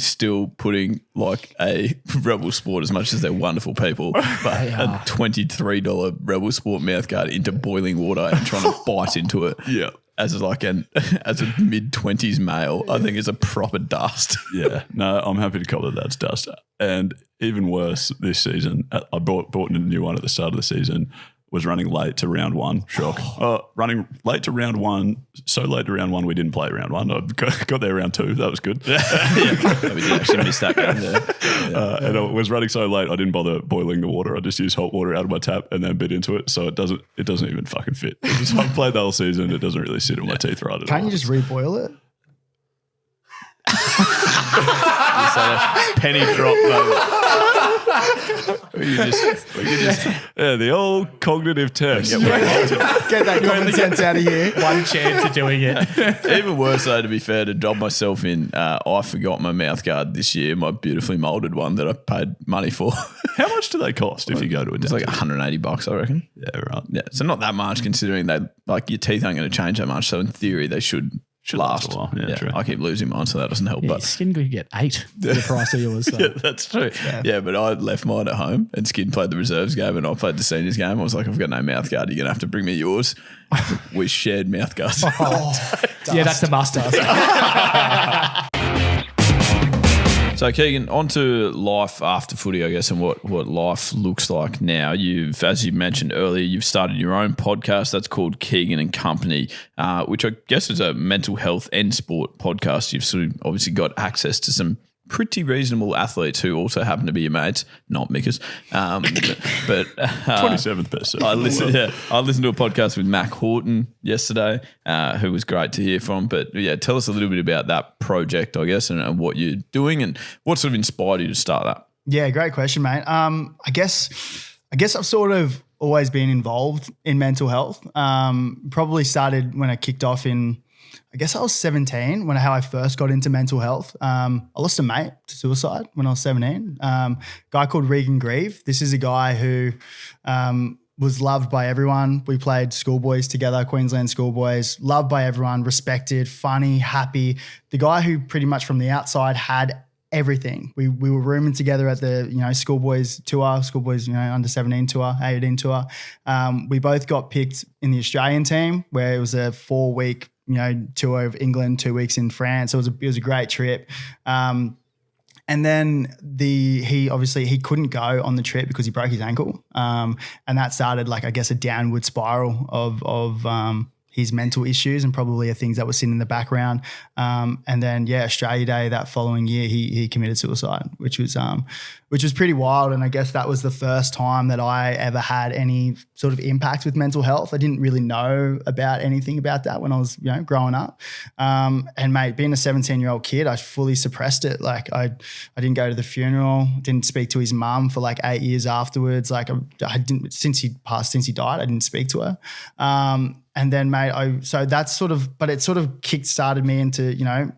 still putting like a Rebel Sport, as much as they're wonderful people, but a $23 Rebel Sport mouthguard into boiling water and trying to bite into it. Yeah. as a mid-20s male, I think is a proper dust. Yeah, no, I'm happy to call it that's dust. And even worse this season, I bought in a new one at the start of the season, was running late to round one. Shock. Running late to round one, so late to round one we didn't play round one. I got there round two. That was good. We did actually miss that game there. And I was running so late I didn't bother boiling the water. I just used hot water out of my tap and then bit into it. So it doesn't even fucking fit. I've played the whole season. It doesn't really sit in my teeth right at all. Can't you just reboil it? Just had a penny drop moment. The old cognitive test. Get that common sense out of here. One chance of doing it. Even worse though, to be fair, to dob myself in, I forgot my mouth guard this year, my beautifully moulded one that I paid money for. How much do they cost if you go to a It's like $180, I reckon. Yeah, right. Yeah, so not that much considering they like your teeth aren't going to change that much. So in theory, they should last. a while. Yeah, true. I keep losing mine, so that doesn't help. Yeah, But Skin could get 8 for the price of yours. So. yeah, that's true. Yeah, but I left mine at home and Skin played the reserves game and I played the seniors game. I was like, I've got no mouth guard. You're going to have to bring me yours. We shared mouth guards. Yeah, that's the must. So Keegan, on to life after footy, I guess, and what life looks like now. As you mentioned earlier, you've started your own podcast that's called Keegan and Company, which I guess is a mental health and sport podcast. You've sort of obviously got access to some pretty reasonable athletes who also happen to be your mates, not Mickers. But 27th best. I listened to a podcast with Mac Horton yesterday, who was great to hear from. But yeah, tell us a little bit about that project, I guess, and what you're doing and what sort of inspired you to start that. Yeah, great question, mate. I guess I've sort of always been involved in mental health. Probably started when I kicked off in, I guess I was 17 how I first got into mental health. I lost a mate to suicide when I was 17. Guy called Keegan Hipgrave. This is a guy who was loved by everyone. We played schoolboys together, Queensland schoolboys, loved by everyone, respected, funny, happy. The guy who pretty much from the outside had everything. We were rooming together at the schoolboys tour, schoolboys under 17 tour, 18 tour. We both got picked in the Australian team where it was a 4-week tour of England, 2 weeks in France. So it was a great trip. And then he couldn't go on the trip because he broke his ankle. And that started a downward spiral of his mental issues and probably things that were sitting in the background. And then Australia Day that following year, he committed suicide, which was pretty wild. And I guess that was the first time that I ever had any sort of impact with mental health. I didn't really know about anything about that when I was growing up. And mate, being a 17-year-old kid, I fully suppressed it. Like I didn't go to the funeral, didn't speak to his mum for 8 years afterwards. I didn't, since he died, I didn't speak to her. And then, mate, it sort of kick-started me into,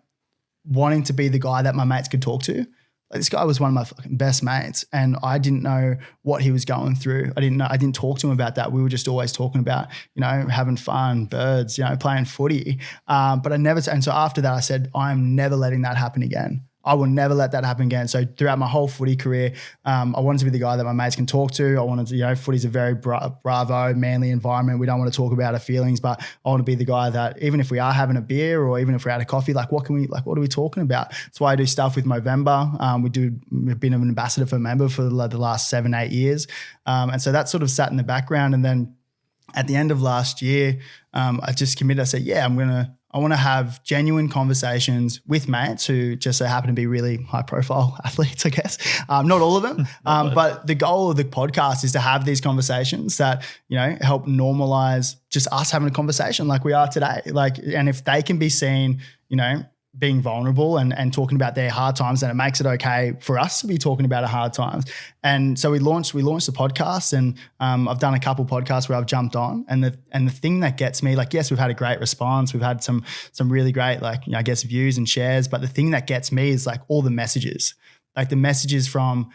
wanting to be the guy that my mates could talk to. This guy was one of my fucking best mates and I didn't know what he was going through. I didn't talk to him about that. We were just always talking about, having fun, birds, playing footy. But and so after that I said, I'm never letting that happen again. I will never let that happen again. So throughout my whole footy career, I wanted to be the guy that my mates can talk to. I wanted to, footy's a very bravo, manly environment. We don't want to talk about our feelings, but I want to be the guy that even if we are having a beer or even if we're at a coffee, what are we talking about? That's why I do stuff with Movember. We've been an ambassador for Movember for the last 7-8 years. And so that sort of sat in the background. And then at the end of last year, I just committed. I said, I want to have genuine conversations with mates who just so happen to be really high profile athletes, I guess. Not all of them. But the goal of the podcast is to have these conversations that, help normalize just us having a conversation like we are today. And if they can be seen, being vulnerable and talking about their hard times, then it makes it okay for us to be talking about our hard times. And so we launched the podcast, and I've done a couple podcasts where I've jumped on, and the thing that gets me, yes, we've had a great response, we've had some really great views and shares, but the thing that gets me is all the messages. The messages from,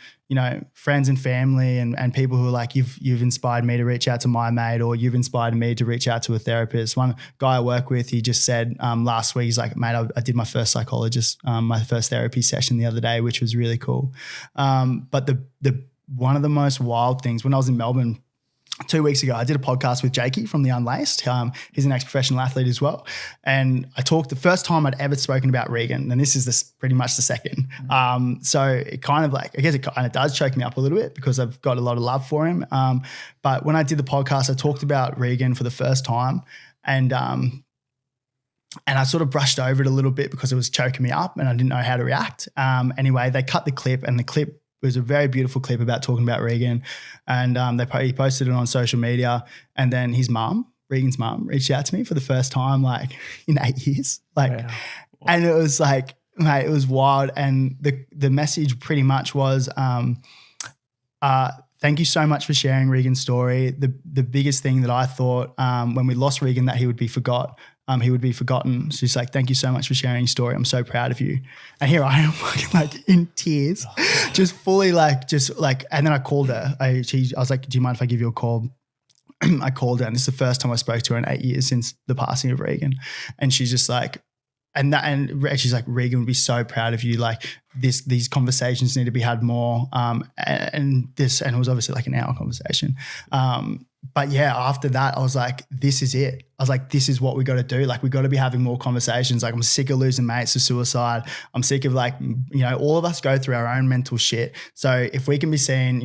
friends and family and people who are you've inspired me to reach out to my mate, or you've inspired me to reach out to a therapist. One guy I work with, he just said last week, he's like, mate, I did my first psychologist, my first therapy session the other day, which was really cool. But the one of the most wild things, when I was in Melbourne 2 weeks ago, I did a podcast with Jakey from The Unlaced. He's an ex-professional athlete as well. And I talked the first time I'd ever spoken about Regan, and this is pretty much the second. So it kind of like, I guess it kind of does choke me up a little bit because I've got a lot of love for him. But when I did the podcast, I talked about Regan for the first time, and I sort of brushed over it a little bit because it was choking me up and I didn't know how to react. Anyway, they cut the clip, and the clip was a very beautiful clip about talking about Regan, and he posted it on social media. And then his mum, Regan's mum, reached out to me for the first time like in 8 years, and it was like, mate, it was wild. And the message pretty much was, thank you so much for sharing Regan's story. The biggest thing that I thought when we lost Regan that he would be forgotten. She's like, thank you so much for sharing your story. I'm so proud of you. And here I am fucking like in tears, just fully like, and then I called her. I was like, do you mind if I give you a call? I called her, and this is the first time I spoke to her in 8 years since the passing of Regan. And she's just like, and she's like, Regan would be so proud of you. Like these conversations need to be had more. And it was obviously like an hour conversation. But yeah, after that, I was like, this is it. I was like, this is what we got to do. Like, we got to be having more conversations. Like, I'm sick of losing mates to suicide. I'm sick of like, all of us go through our own mental shit. So if we can be seen,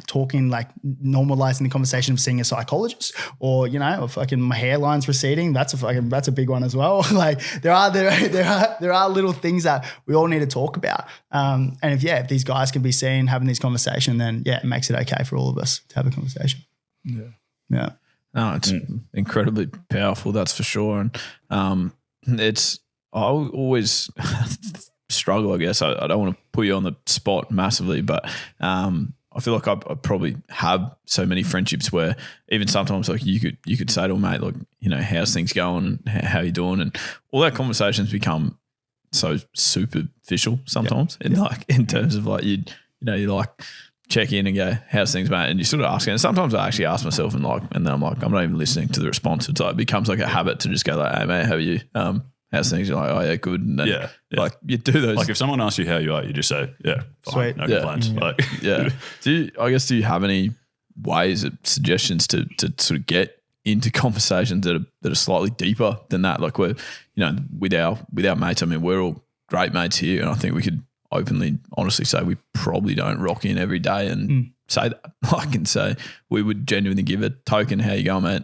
talking, like normalizing the conversation of seeing a psychologist, or fucking my hairline's receding, that's a big one as well. Like there are little things that we all need to talk about. And if these guys can be seen having this conversation, then it makes it okay for all of us to have a conversation. Yeah. No, it's incredibly powerful, that's for sure. And I always struggle, I guess. I don't want to put you on the spot massively, but I feel like I probably have so many friendships where even sometimes like you could say to a mate, like, how's things going and how you doing, and all that conversations become so superficial sometimes in terms of like you like check in and go, how's things, mate? And you sort of ask it. And sometimes I actually ask myself and then I'm like, I'm not even listening to the response. It's like, it becomes like a habit to just go like, hey mate, how are you? How's things? You're like, oh yeah, good. And then like you do those. Like if someone asks you how you are, you just say, yeah, fine, sweet, no complaints. Like, Do you have any ways or suggestions to sort of get into conversations that are slightly deeper than that? Like we're, with our mates, I mean, we're all great mates here, and I think we could openly, honestly say we probably don't rock in every day and say that. I can say we would genuinely give a token, how you going, mate?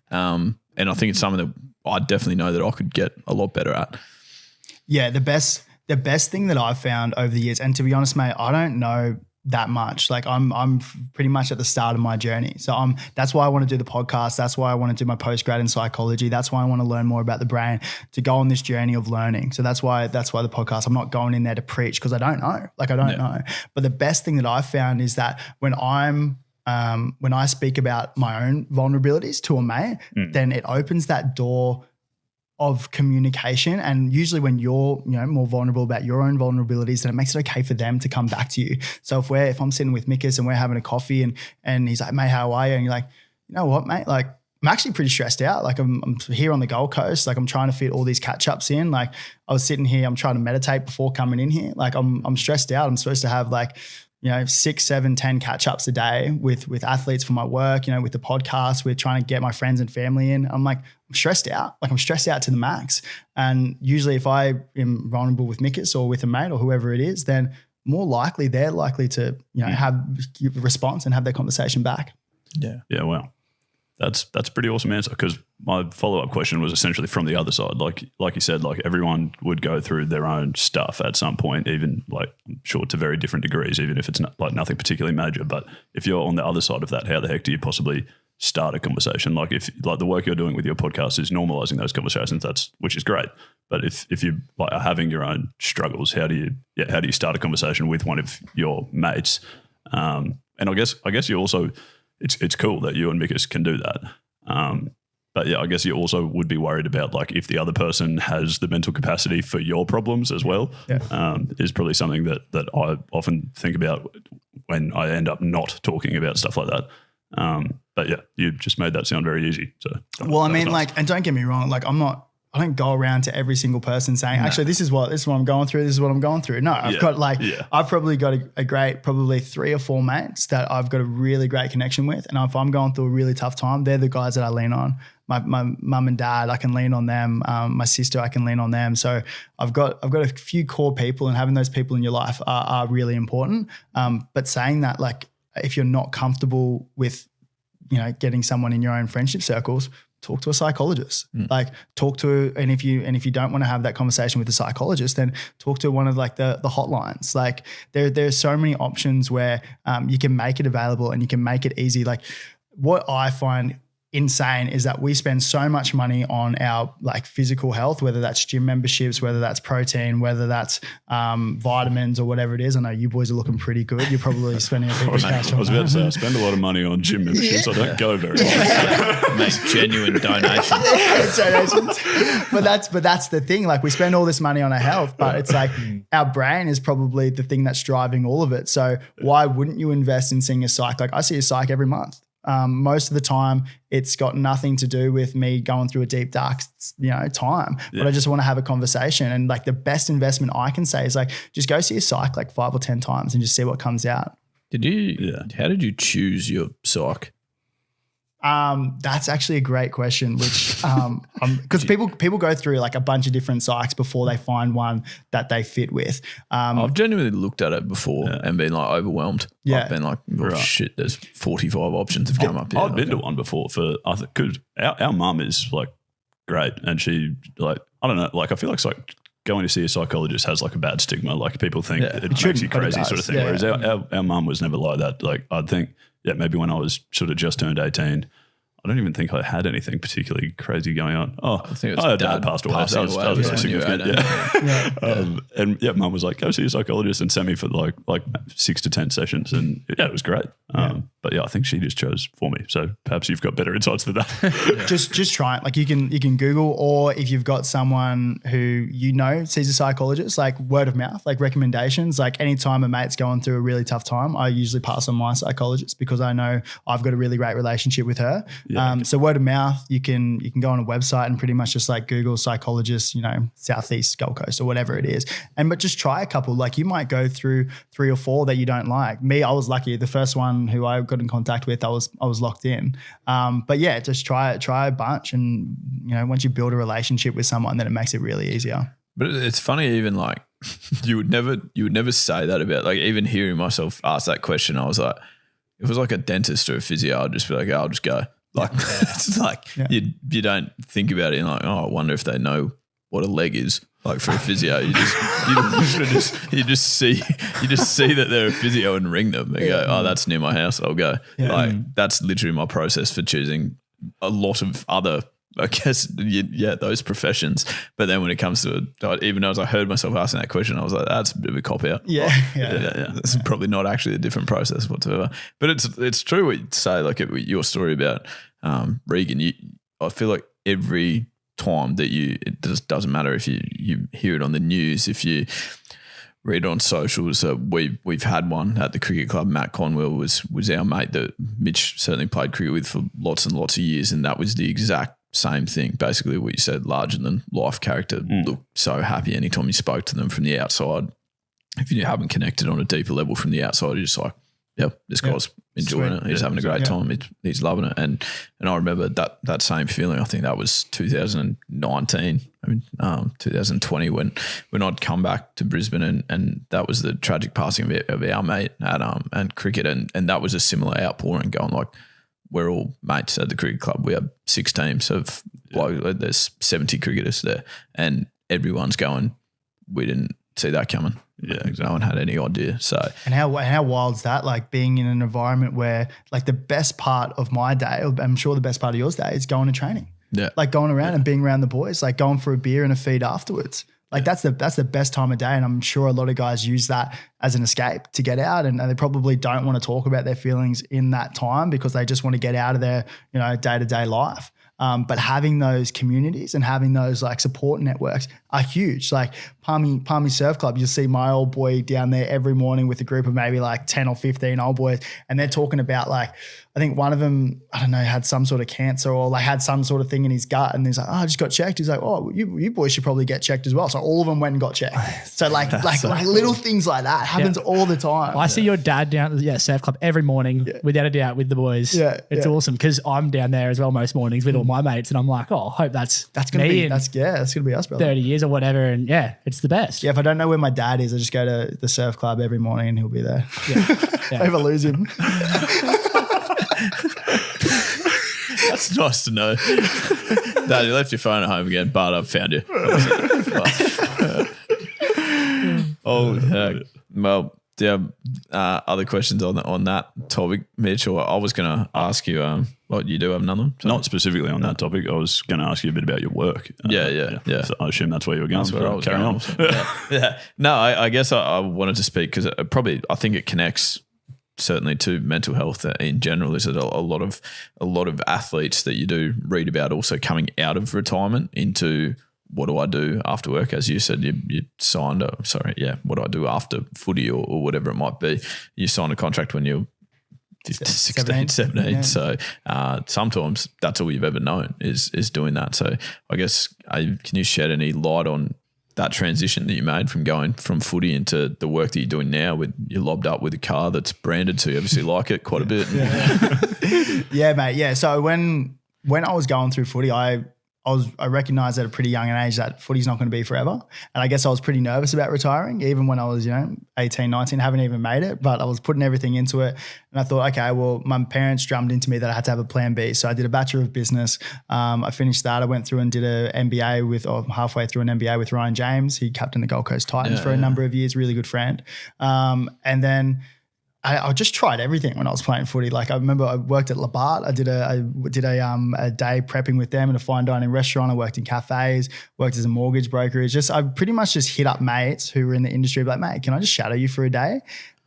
And I think it's something that I definitely know that I could get a lot better at. Yeah, the best thing that I've found over the years, and to be honest, mate, I don't know that much. Like I'm pretty much at the start of my journey. So that's why I want to do the podcast. That's why I want to do my postgrad in psychology. That's why I want to learn more about the brain, to go on this journey of learning. So that's why the podcast, I'm not going in there to preach because I don't know. Like I don't know. But the best thing that I've found is that when I speak about my own vulnerabilities to a mate, then it opens that door of communication. And usually when you're, more vulnerable about your own vulnerabilities, then it makes it okay for them to come back to you. So if I'm sitting with Mikas and we're having a coffee and he's like, mate, how are you? And you're like, you know what, mate? Like I'm actually pretty stressed out. Like I'm here on the Gold Coast. Like I'm trying to fit all these catch-ups in. Like I was sitting here, I'm trying to meditate before coming in here. Like I'm stressed out. I'm supposed to have 6, 7, 10 catch-ups a day with athletes for my work, with the podcast, we're trying to get my friends and family in. I'm like, I'm stressed out. Like I'm stressed out to the max. And usually if I am vulnerable with Mikas or with a mate or whoever it is, then more likely they're likely to, have a response and have their conversation back. Yeah. Yeah. Wow. That's a pretty awesome answer, because my follow-up question was essentially from the other side. Like you said, like everyone would go through their own stuff at some point, even like I'm sure to very different degrees, even if it's not, like nothing particularly major. But if you're on the other side of that, how the heck do you possibly start a conversation? Like if like the work you're doing with your podcast is normalizing those conversations, which is great. But if you like are having your own struggles, how do you start a conversation with one of your mates? And I guess you also, it's cool that you and Mikas can do that. But yeah, I guess you also would be worried about like if the other person has the mental capacity for your problems as well. Is probably something that I often think about when I end up not talking about stuff like that. But yeah, you just made that sound very easy. So well, I mean, nice. Like, and don't get me wrong, like I I don't go around to every single person saying, actually, this is what I'm going through. This is what I'm going through. No, I've probably got a great, probably 3 or 4 mates that I've got a really great connection with. And if I'm going through a really tough time, they're the guys that I lean on. My mum and dad, I can lean on them. My sister, I can lean on them. So I've got a few core people, and having those people in your life are really important. But saying that, like, if you're not comfortable with, getting someone in your own friendship circles, talk to a psychologist. Like, talk to, and if you don't want to have that conversation with a psychologist, then talk to one of like the hotlines. Like, there's so many options where you can make it available and you can make it easy. Like, what I find insane is that we spend so much money on our like physical health, whether that's gym memberships, whether that's protein, whether that's vitamins or whatever it is. I know you boys are looking pretty good. You're probably spending a bit of cash on I was about to say, I spend a lot of money on gym memberships. I don't go very often. Make genuine donations. But that's the thing. Like, we spend all this money on our health, but it's like our brain is probably the thing that's driving all of it. So why wouldn't you invest in seeing a psych? Like, I see a psych every month. Most of the time, it's got nothing to do with me going through a deep, dark, time. But I just want to have a conversation. And like, the best investment I can say is like, just go see a psych like 5 or 10 times and just see what comes out. How did you choose your psych? That's actually a great question, which because people go through like a bunch of different psychs before they find one that they fit with. I've genuinely looked at it before and been like overwhelmed. Yeah. I've been like, shit, there's 45 options have come up here. I've been to one before because our mum is like great, and she like, I don't know, like I feel like going to see a psychologist has like a bad stigma. Like, people think it makes you crazy sort of thing. Whereas our mum was never like that. Like, I'd think, maybe when I was sort of just turned 18, I don't even think I had anything particularly crazy going on. Oh, I think it's dad passed away. That was significant. And mum was like, go see a psychologist and sent me for like 6 to 10 sessions. And it was great. But I think she just chose for me. So perhaps you've got better insights than that. Just try it. Like, you can Google, or if you've got someone who sees a psychologist, like word of mouth, like recommendations. Like, anytime a mate's going through a really tough time, I usually pass on my psychologist because I know I've got a really great relationship with her. So word of mouth, you can go on a website and pretty much just like Google psychologist, Southeast Gold Coast or whatever it is. But just try a couple. Like, you might go through 3 or 4 that you don't like. Me, I was lucky. The first one who I got in contact with, I was locked in. But yeah, just try a bunch. And, once you build a relationship with someone, then it makes it really easier. But it's funny, even like you would never say that about, like, even hearing myself ask that question, I was like, if it was like a dentist or a physio, I'd just be like, I'll just go. Like, it's like you don't think about it and like, I wonder if they know what a leg is. Like, for a physio, you just see that they're a physio and ring them. They go, oh, that's near my house, I'll go. Yeah. Like, that's literally my process for choosing a lot of other, I guess, those professions. But then when it comes to it, even as I heard myself asking that question, I was like, that's a bit of a cop out. Yeah. It's probably not actually a different process whatsoever. But it's true what you say, like your story about Regan. I feel like every time that it just doesn't matter if you hear it on the news, if you read it on socials. We've had one at the cricket club. Matt Conwell was our mate that Mitch certainly played cricket with for lots and lots of years, and that was the exact same thing. Basically what you said, larger than life character, looked so happy anytime you spoke to them from the outside. If you haven't connected on a deeper level from the outside, you're just like, this guy's enjoying it. He's having a great time. He's loving it. And I remember that same feeling. I think that was 2019. 2020 when I'd come back to Brisbane and that was the tragic passing of our mate at cricket. And that was a similar outpouring going like, we're all mates at the cricket club. We have 6 teams of there's 70 cricketers there and everyone's going, we didn't see that coming. Yeah, exactly. No one had any idea. So, and how wild's that? Like, being in an environment where, like, the best part of my day, I'm sure the best part of yours day, is going to training. Yeah, like going around and being around the boys, like going for a beer and a feed afterwards. Like that's the best time of day, and I'm sure a lot of guys use that as an escape to get out, and they probably don't want to talk about their feelings in that time because they just want to get out of their day-to-day life. But having those communities and having those like support networks are huge. Like Palmy Surf Club, you'll see my old boy down there every morning with a group of maybe like 10 or 15 old boys, and they're talking about like, I think one of them, I don't know, had some sort of cancer or like had some sort of thing in his gut, and he's like, oh, I just got checked. He's like, oh, you boys should probably get checked as well. So all of them went and got checked. So like little things like that happens all the time. I see your dad down at the surf club every morning, without a doubt, with the boys. Yeah, it's awesome because I'm down there as well most mornings with all my mates, and I'm like, oh, I hope that's gonna me be in that's gonna be us, brother. 30 years or whatever, and yeah, it's the best. Yeah, if I don't know where my dad is, I just go to the surf club every morning and he'll be there. Yeah. If I lose him. That's nice to know. Dad, you left your phone at home again, but I've found you. Oh, heck. Well, do you have other questions on that topic, Mitch? Or I was going to ask you, what, you do have another one? Not specifically on that topic. I was going to ask you a bit about your work. Yeah. So I assume that's where you were going. That's where I was carry going. on. Yeah. No, I guess I wanted to speak because I think it connects certainly to mental health in general. There's a lot of athletes that you do read about also coming out of retirement into what do I do after work? As you said, you signed what do I do after footy or whatever it might be? You signed a contract when you're 16, 17. Yeah. So sometimes that's all you've ever known is doing that. So I guess, can you shed any light on that transition that you made from going from footy into the work that you're doing now with you're lobbed up with a car that's branded, so you obviously like it quite a bit. Yeah, mate. Yeah. So when I was going through footy, I recognized at a pretty young age that footy's not going to be forever. And I guess I was pretty nervous about retiring, even when I was, 18, 19, haven't even made it, but I was putting everything into it. And I thought, okay, well, my parents drummed into me that I had to have a plan B. So I did a Bachelor of Business. I finished that. I went through and did halfway through an MBA with Ryan James. He captained the Gold Coast Titans for a number of years, really good friend. And then I just tried everything when I was playing footy. Like I remember I worked at Labatt. I did a day prepping with them in a fine dining restaurant. I worked in cafes, worked as a mortgage broker. I pretty much just hit up mates who were in the industry, like, mate, can I just shadow you for a day?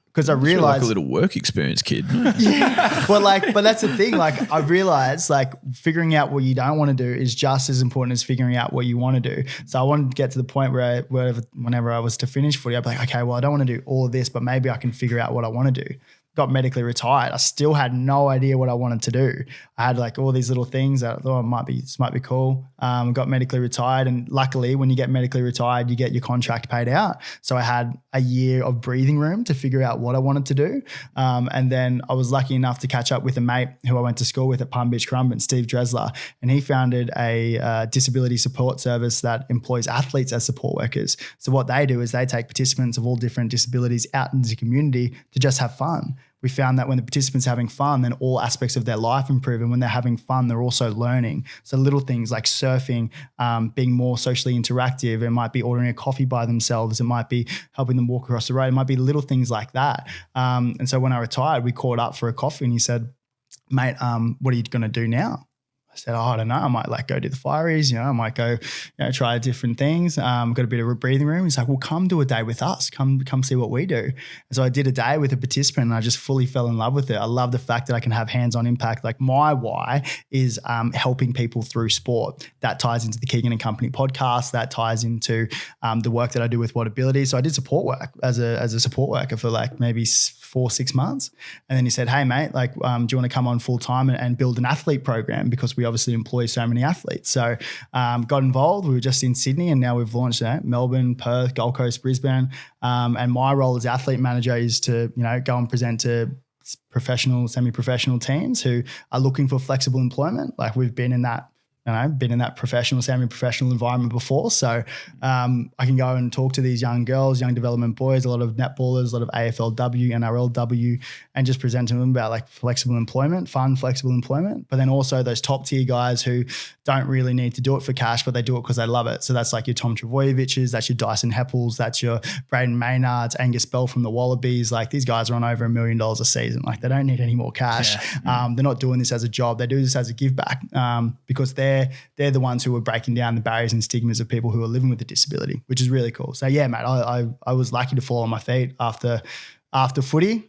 Because I realized like a little work experience kid. Yeah. But that's the thing. Like I realized like figuring out what you don't want to do is just as important as figuring out what you want to do. So I wanted to get to the point where whenever I was to finish footy, I'd be like, okay, well, I don't want to do all of this, but maybe I can figure out what I want to do. Got medically retired. I still had no idea what I wanted to do. I had like all these little things that I thought this might be cool. Got medically retired, and luckily when you get medically retired, you get your contract paid out. So I had a year of breathing room to figure out what I wanted to do. And then I was lucky enough to catch up with a mate who I went to school with at Palm Beach Currumbin, Steve Dresler, and he founded a disability support service that employs athletes as support workers. So what they do is they take participants of all different disabilities out into the community to just have fun. We found that when the participants are having fun, then all aspects of their life improve. And when they're having fun, they're also learning. So little things like surfing, being more socially interactive. It might be ordering a coffee by themselves. It might be helping them walk across the road. It might be little things like that. And so when I retired, we caught up for a coffee and he said, mate, what are you going to do now? I said, I don't know. I might like go do the fireys, I might go, try different things. Got a bit of a breathing room. He's like, well, come do a day with us. Come see what we do. And so I did a day with a participant and I just fully fell in love with it. I love the fact that I can have hands-on impact. Like my why is helping people through sport. That ties into the Keegan and Company podcast. That ties into the work that I do with Whatability. So I did support work as a support worker for like maybe 4-6 months. And then he said, hey mate, like, do you want to come on full time and build an athlete program? Because we obviously employ so many athletes. So got involved. We were just in Sydney and now we've launched Melbourne, Perth, Gold Coast, Brisbane. And my role as athlete manager is to, go and present to professional, semi-professional teams who are looking for flexible employment. Like we've been in that professional, semi-professional environment before. So I can go and talk to these young girls, young development boys, a lot of netballers, a lot of AFLW, NRLW, and just present to them about like flexible employment, fun, flexible employment. But then also those top tier guys who don't really need to do it for cash, but they do it because they love it. So that's like your Tom Travojeviches, that's your Dyson Heppels, that's your Braden Maynards, Angus Bell from the Wallabies. Like these guys are on over $1 million a season. Like they don't need any more cash. Yeah. They're not doing this as a job. They do this as a give back because they're the ones who are breaking down the barriers and stigmas of people who are living with a disability, which is really cool. So yeah, mate, I was lucky to fall on my feet after footy.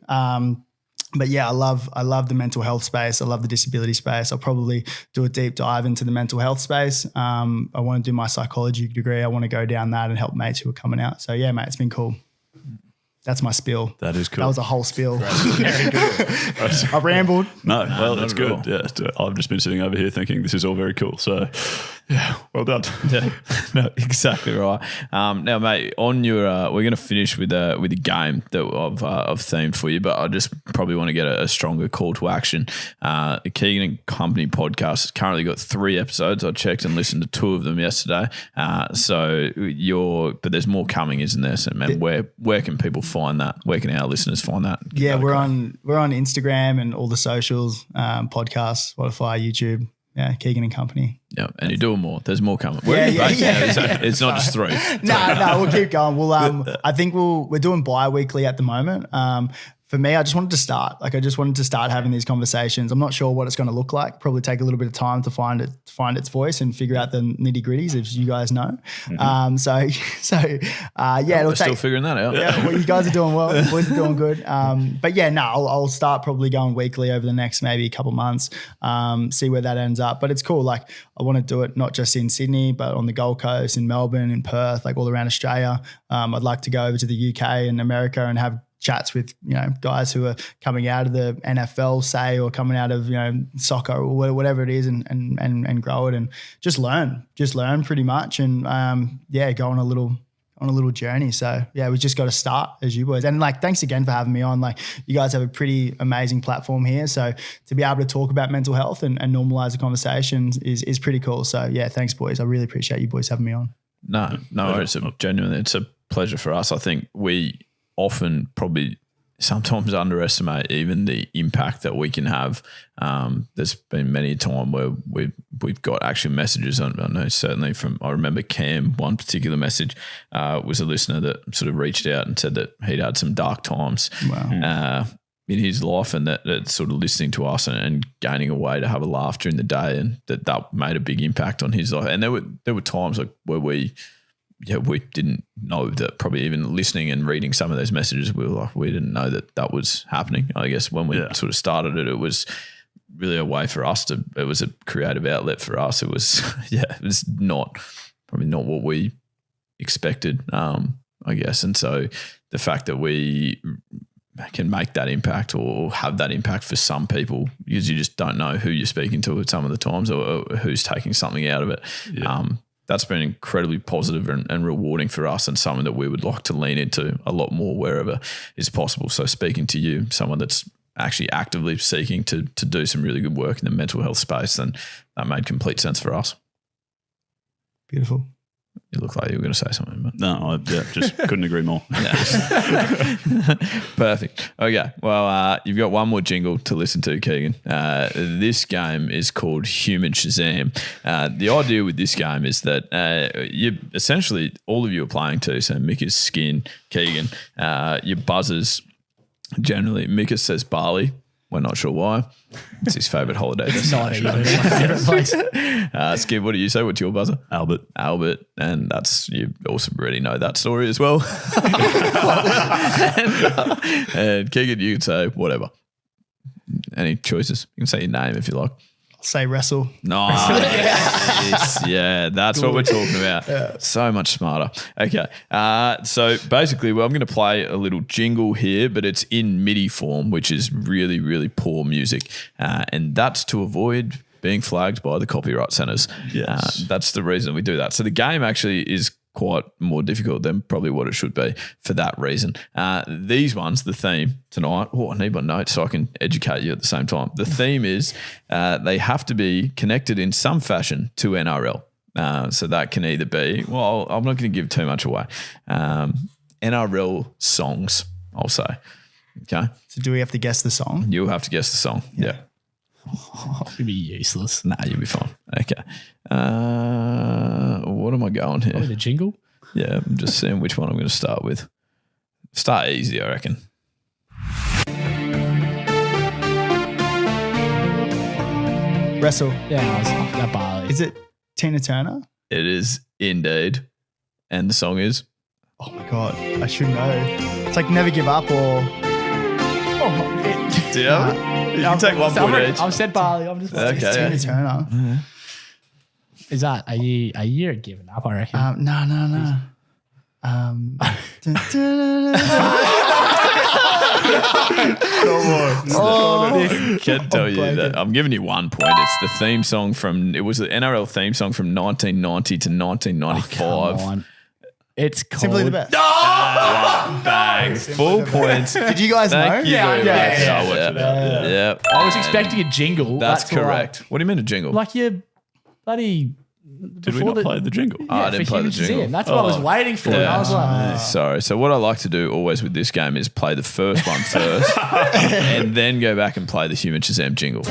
But yeah, I love the mental health space. I love the disability space. I'll probably do a deep dive into the mental health space. I want to do my psychology degree. I want to go down that and help mates who are coming out. So yeah, mate, it's been cool. That's my spiel. That is cool. That was a whole spiel. I rambled. No, well, that's not at good. Yeah, I've just been sitting over here thinking this is all very cool. So, yeah, well done. Yeah, no, exactly right. Now, mate, on your, we're going to finish with a game that I've themed for you, but I just probably want to get a stronger call to action. The Keegan and Company podcast has currently got 3 episodes. I checked and listened to 2 of them yesterday. But there's more coming, isn't there? So, man, where can people find that? Where can our listeners find that? Yeah, we're on Instagram and all the socials, podcasts, Spotify, YouTube. Yeah, Keegan and Company. Yeah, and you're doing more. There's more coming. Where are you based now? It's not just 3. No, we'll keep going. I think we're doing bi-weekly at the moment. For me, I just wanted to start. I just wanted to start having these conversations. I'm not sure what it's going to look like. Probably take a little bit of time to find its voice and figure out the nitty gritties, as you guys know. Mm-hmm. It'll We're still figuring that out. Yeah, well, you guys are doing well. Boys are doing good. I'll start probably going weekly over the next maybe couple months. See where that ends up. But it's cool. Like, I want to do it not just in Sydney, but on the Gold Coast, in Melbourne, in Perth, like all around Australia. I'd like to go over to the UK and America and have chats with, guys who are coming out of the NFL, say, or coming out of, soccer or whatever it is, and grow it and just learn pretty much. And go on a little journey. So yeah, we just got to start as you boys. And like, thanks again for having me on. Like, you guys have a pretty amazing platform here. So to be able to talk about mental health and normalize the conversations is pretty cool. So yeah, thanks boys. I really appreciate you boys having me on. No, it's genuinely, it's a pleasure for us. I think we often probably sometimes underestimate even the impact that we can have. There's been many a time where we've got actual messages. I know certainly I remember Cam, one particular message was a listener that sort of reached out and said that he'd had some dark times in his life, and that sort of listening to us and gaining a way to have a laugh during the day, and that made a big impact on his life. And there were times like where we didn't know that, probably even listening and reading some of those messages, we didn't know that was happening. I guess when we sort of started it was really a way for us it was a creative outlet for us. It was, it was probably not what we expected, I guess. And so the fact that we can make that impact or have that impact for some people, because you just don't know who you're speaking to at some of the times or who's taking something out of it. Yeah. That's been incredibly positive and rewarding for us, and something that we would like to lean into a lot more wherever is possible. So speaking to you, someone that's actually actively seeking to do some really good work in the mental health space, then that made complete sense for us. Beautiful. You look like you were going to say something. But. No, I just couldn't agree more. Perfect. Okay. Well, you've got one more jingle to listen to, Keegan. This game is called Human Shazam. The idea with this game is that you essentially, all of you are playing too. So Mick is Skin, Keegan, your buzzers. Generally, Mick says Bali. We're not sure why. It's his favourite holiday. It's not even my favourite place. Skip, what do you say? What's your buzzer? Albert. And you also already know that story as well. and Keegan, you can say whatever. Any choices? You can say your name if you like. Say wrestle. Nice. Yeah, that's what we're talking about. Yeah. So much smarter. Okay. So basically, I'm going to play a little jingle here, but it's in MIDI form, which is really, really poor music. And that's to avoid being flagged by the copyright centres. Yes. That's the reason we do that. So the game actually is quite more difficult than probably what it should be for that reason. These ones, the theme tonight, I need my notes so I can educate you at the same time. The theme is they have to be connected in some fashion to NRL. So that can either be, well, I'm not going to give too much away. NRL songs, I'll say. Okay. So do we have to guess the song? You'll have to guess the song. Yeah. It'd be useless. Nah, you'll be fine. Okay. What am I going here? Probably the jingle? Yeah, I'm just seeing which one I'm going to start with. Start easy, I reckon. Wrestle. Yeah, I was off that Bali. Is it Tina Turner? It is indeed. And the song is? Oh my God, I should know. It's like Never Give Up or Do you have it? You can take 1 point each. I've said Barley. I'm just Okay. Tina Turner. Is that are you giving up? I reckon. No. Can tell you that I'm giving you 1 point. It's the theme song it was the NRL theme song from 1990 to 1995. Come on. It's called Simply the best. Bang. Full points. Did you guys know? Thank you very much. yeah. I worked it out. Yeah. I was expecting a jingle. That's correct. What do you mean a jingle? Like your bloody. Did we not play the jingle? I didn't play the jingle. That's what I was waiting for. And I was like, Sorry. So what I like to do always with this game is play the first one first and then go back and play the Human Shazam jingle.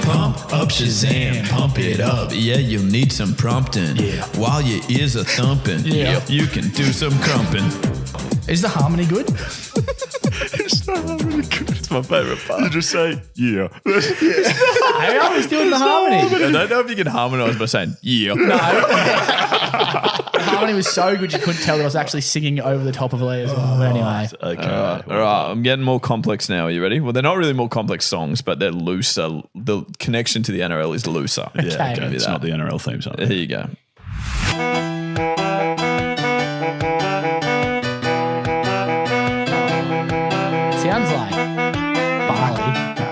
Pump up Shazam, pump it up. Yeah, you'll need some prompting. Yeah. While your ears are thumping, you can do some crumping. is the harmony good? It's not really good. It's my favourite part. You just say, yeah. I always doing the harmony. I don't know if you can harmonise by saying, yeah. The harmony was so good you couldn't tell that I was actually singing over the top of it as well. But anyway. Okay. All right, I'm getting more complex now. Are you ready? Well, they're not really more complex songs, but they're looser. The connection to the NRL is looser. Yeah, Okay. okay. It's not the NRL theme song. Here you go. Sounds like Barley.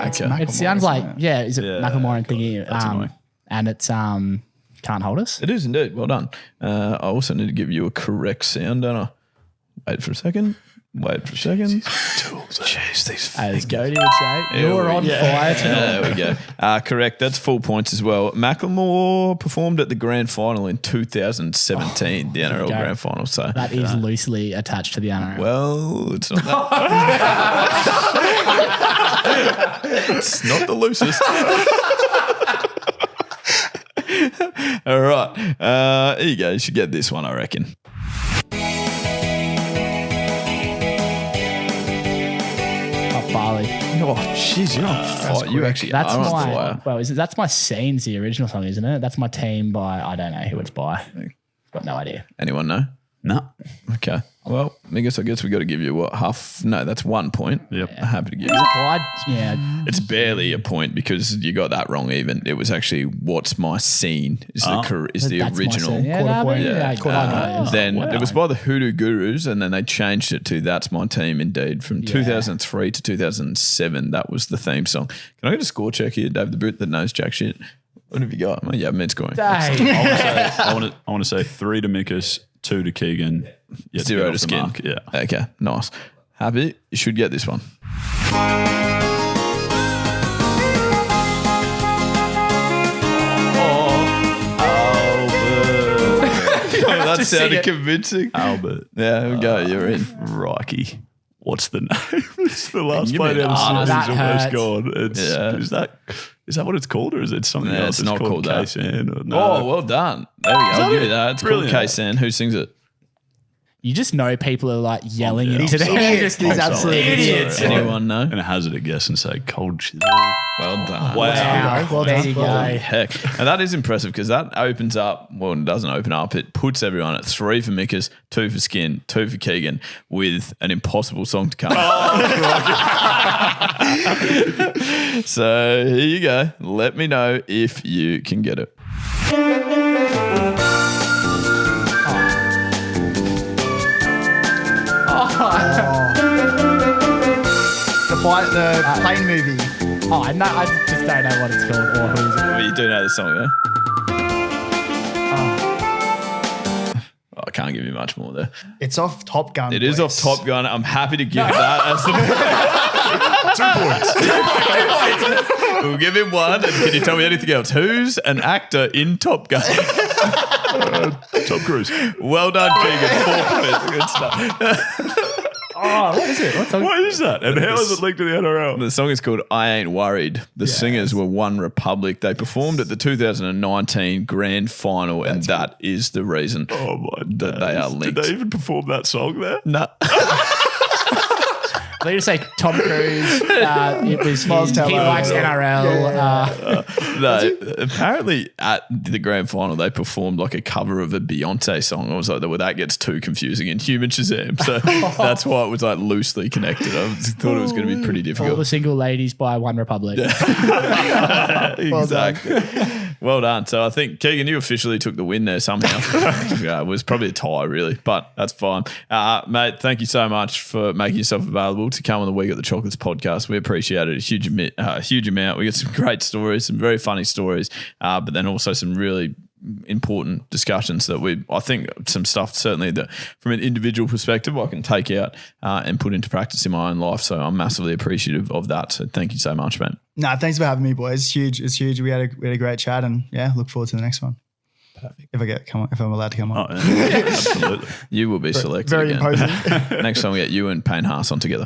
Okay. It sounds like, is it Yeah, Macklemore and thingy? That's annoying. And it's Can't Hold Us. It is indeed. Well done. I also need to give you a correct sound, don't I? Wait for a second. Jeez, these As Cody would say, you're on fire tonight. There we go. Correct. That's full points as well. Macklemore performed at the grand final in 2017, the NRL go. grand final. So That is loosely attached to the NRL. well, it's not that. It's not the loosest. All right. Here you go. You should get this one, I reckon. Barley. Oh, jeez, you're on fire. You actually That's are on my fire. that's my Scenes, the original song, isn't it? That's my Team by I don't know who it's by. Got no idea. Anyone know? No. Okay. Well, I guess we got to give you what half? No, that's 1 point. Yep. I'm happy to give you. Well, It's barely a point because you got that wrong. Even it was actually "What's My Scene" is the that's my original. scene. Yeah, Quarter no, point. yeah, I know. Then wow. it was by the Hoodoo Gurus, and then they changed it to "That's My Team." Indeed, from 2003 to 2007, that was the theme song. Can I get a score check here, Dave the Brit that knows jack shit? What have you got? Oh, yeah, mid scoring. I want to say 3 to Mikus, 2 to Keegan, 0 to Skin. Mark. Yeah. Okay, nice. Happy? You should get this one. That sounded convincing. Albert. Yeah, there we go. You're in. Crikey. What's the name? It's the last Give play me an down that the almost hurts. gone. Yeah. Is that what it's called, or is it something Yeah, else? it's not called that. K-San or no? Oh, well done. There we go. I'll that give it? you that. It's Brilliant. called K-San. Who sings it? You just know people are like yelling Yeah. into their Idiots, these absolute idiots. Anyone know? And hazard a guess and say cold chisel. Well done. Wow. Well there done. you go. Holy heck. And that is impressive because that opens up, well, it doesn't open up, it puts everyone at 3 for Mickers, 2 for Skin, 2 for Keegan with an impossible song to come. So here you go. Let me know if you can get it. The plane movie. Oh, I just don't know what it's called or who's it. Well, you do know the song, yeah? Oh, I can't give you much more there. It's off Top Gun. It is off boys. Top Gun. I'm happy to give that as the 2 points. We'll give him 1. And can you tell me anything else? Who's an actor in Top Gun? Tom Cruise. Well done, Keegan. 4 points. Good stuff. Oh, what is it? What is that? And how is it linked to the NRL? The song is called I Ain't Worried. The singers were One Republic. They performed at the 2019 grand final, and that is the reason Oh my that they are linked. Did they even perform that song there? No. They just say Tom Cruise. It was Miles he Teller. likes NRL. No, apparently at the grand final they performed like a cover of a Beyonce song. I was like, well, that gets too confusing in Human Shazam. So that's why it was like loosely connected. I thought it was going to be pretty All difficult. the single ladies by One Republic. Exactly. Well done. So I think, Keegan, you officially took the win there somehow. It was probably a tie, really, but that's fine. Mate, thank you so much for making yourself available to come on the We Got the Chocolates podcast. We appreciate it a huge amount. We got some great stories, some very funny stories, but then also some really important discussions that I think some stuff certainly that from an individual perspective I can take out and put into practice in my own life. So I'm massively appreciative of that. So thank you so much, man. No, thanks for having me, boys. It's huge. We had a great chat, and look forward to the next one. Perfect. If I'm allowed to come on. Oh, yeah. Absolutely. You will be selected. Very again. imposing. Next time we get you and Payne Haas on together.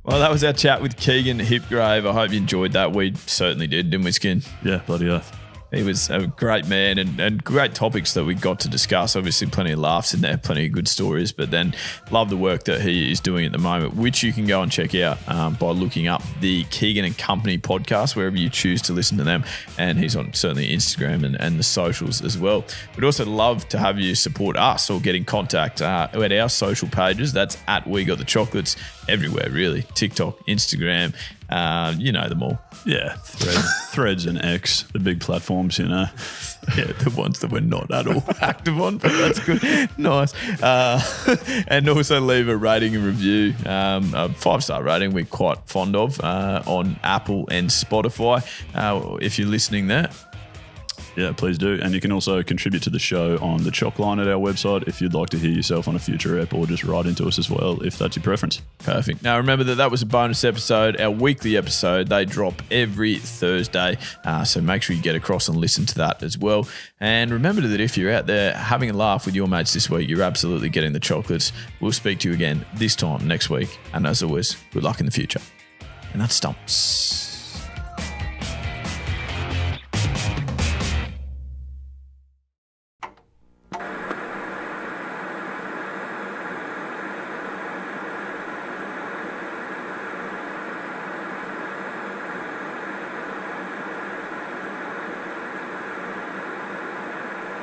Well, that was our chat with Keegan Hipgrave. I hope you enjoyed that. We certainly did, didn't we, Skin? Yeah, bloody earth. He was a great man and great topics that we got to discuss. Obviously, plenty of laughs in there, plenty of good stories, but then love the work that he is doing at the moment, which you can go and check out by looking up the Keegan and Company podcast, wherever you choose to listen to them. And he's on certainly Instagram and the socials as well. We'd also love to have you support us or get in contact at our social pages. That's at We Got the Chocolates everywhere, really. TikTok, Instagram, you know them all. Yeah, Threads and X, the big platforms, Yeah, the ones that we're not at all active on, but that's good. Nice. And also leave a rating and review, a 5-star rating we're quite fond of on Apple and Spotify if you're listening there. Yeah, please do. And you can also contribute to the show on the Choc line at our website if you'd like to hear yourself on a future ep, or just write into us as well if that's your preference. Perfect. Now, remember that was a bonus episode, our weekly episode. They drop every Thursday, so make sure you get across and listen to that as well. And remember that if you're out there having a laugh with your mates this week, you're absolutely getting the chocolates. We'll speak to you again this time next week. And as always, good luck in the future. And that stumps.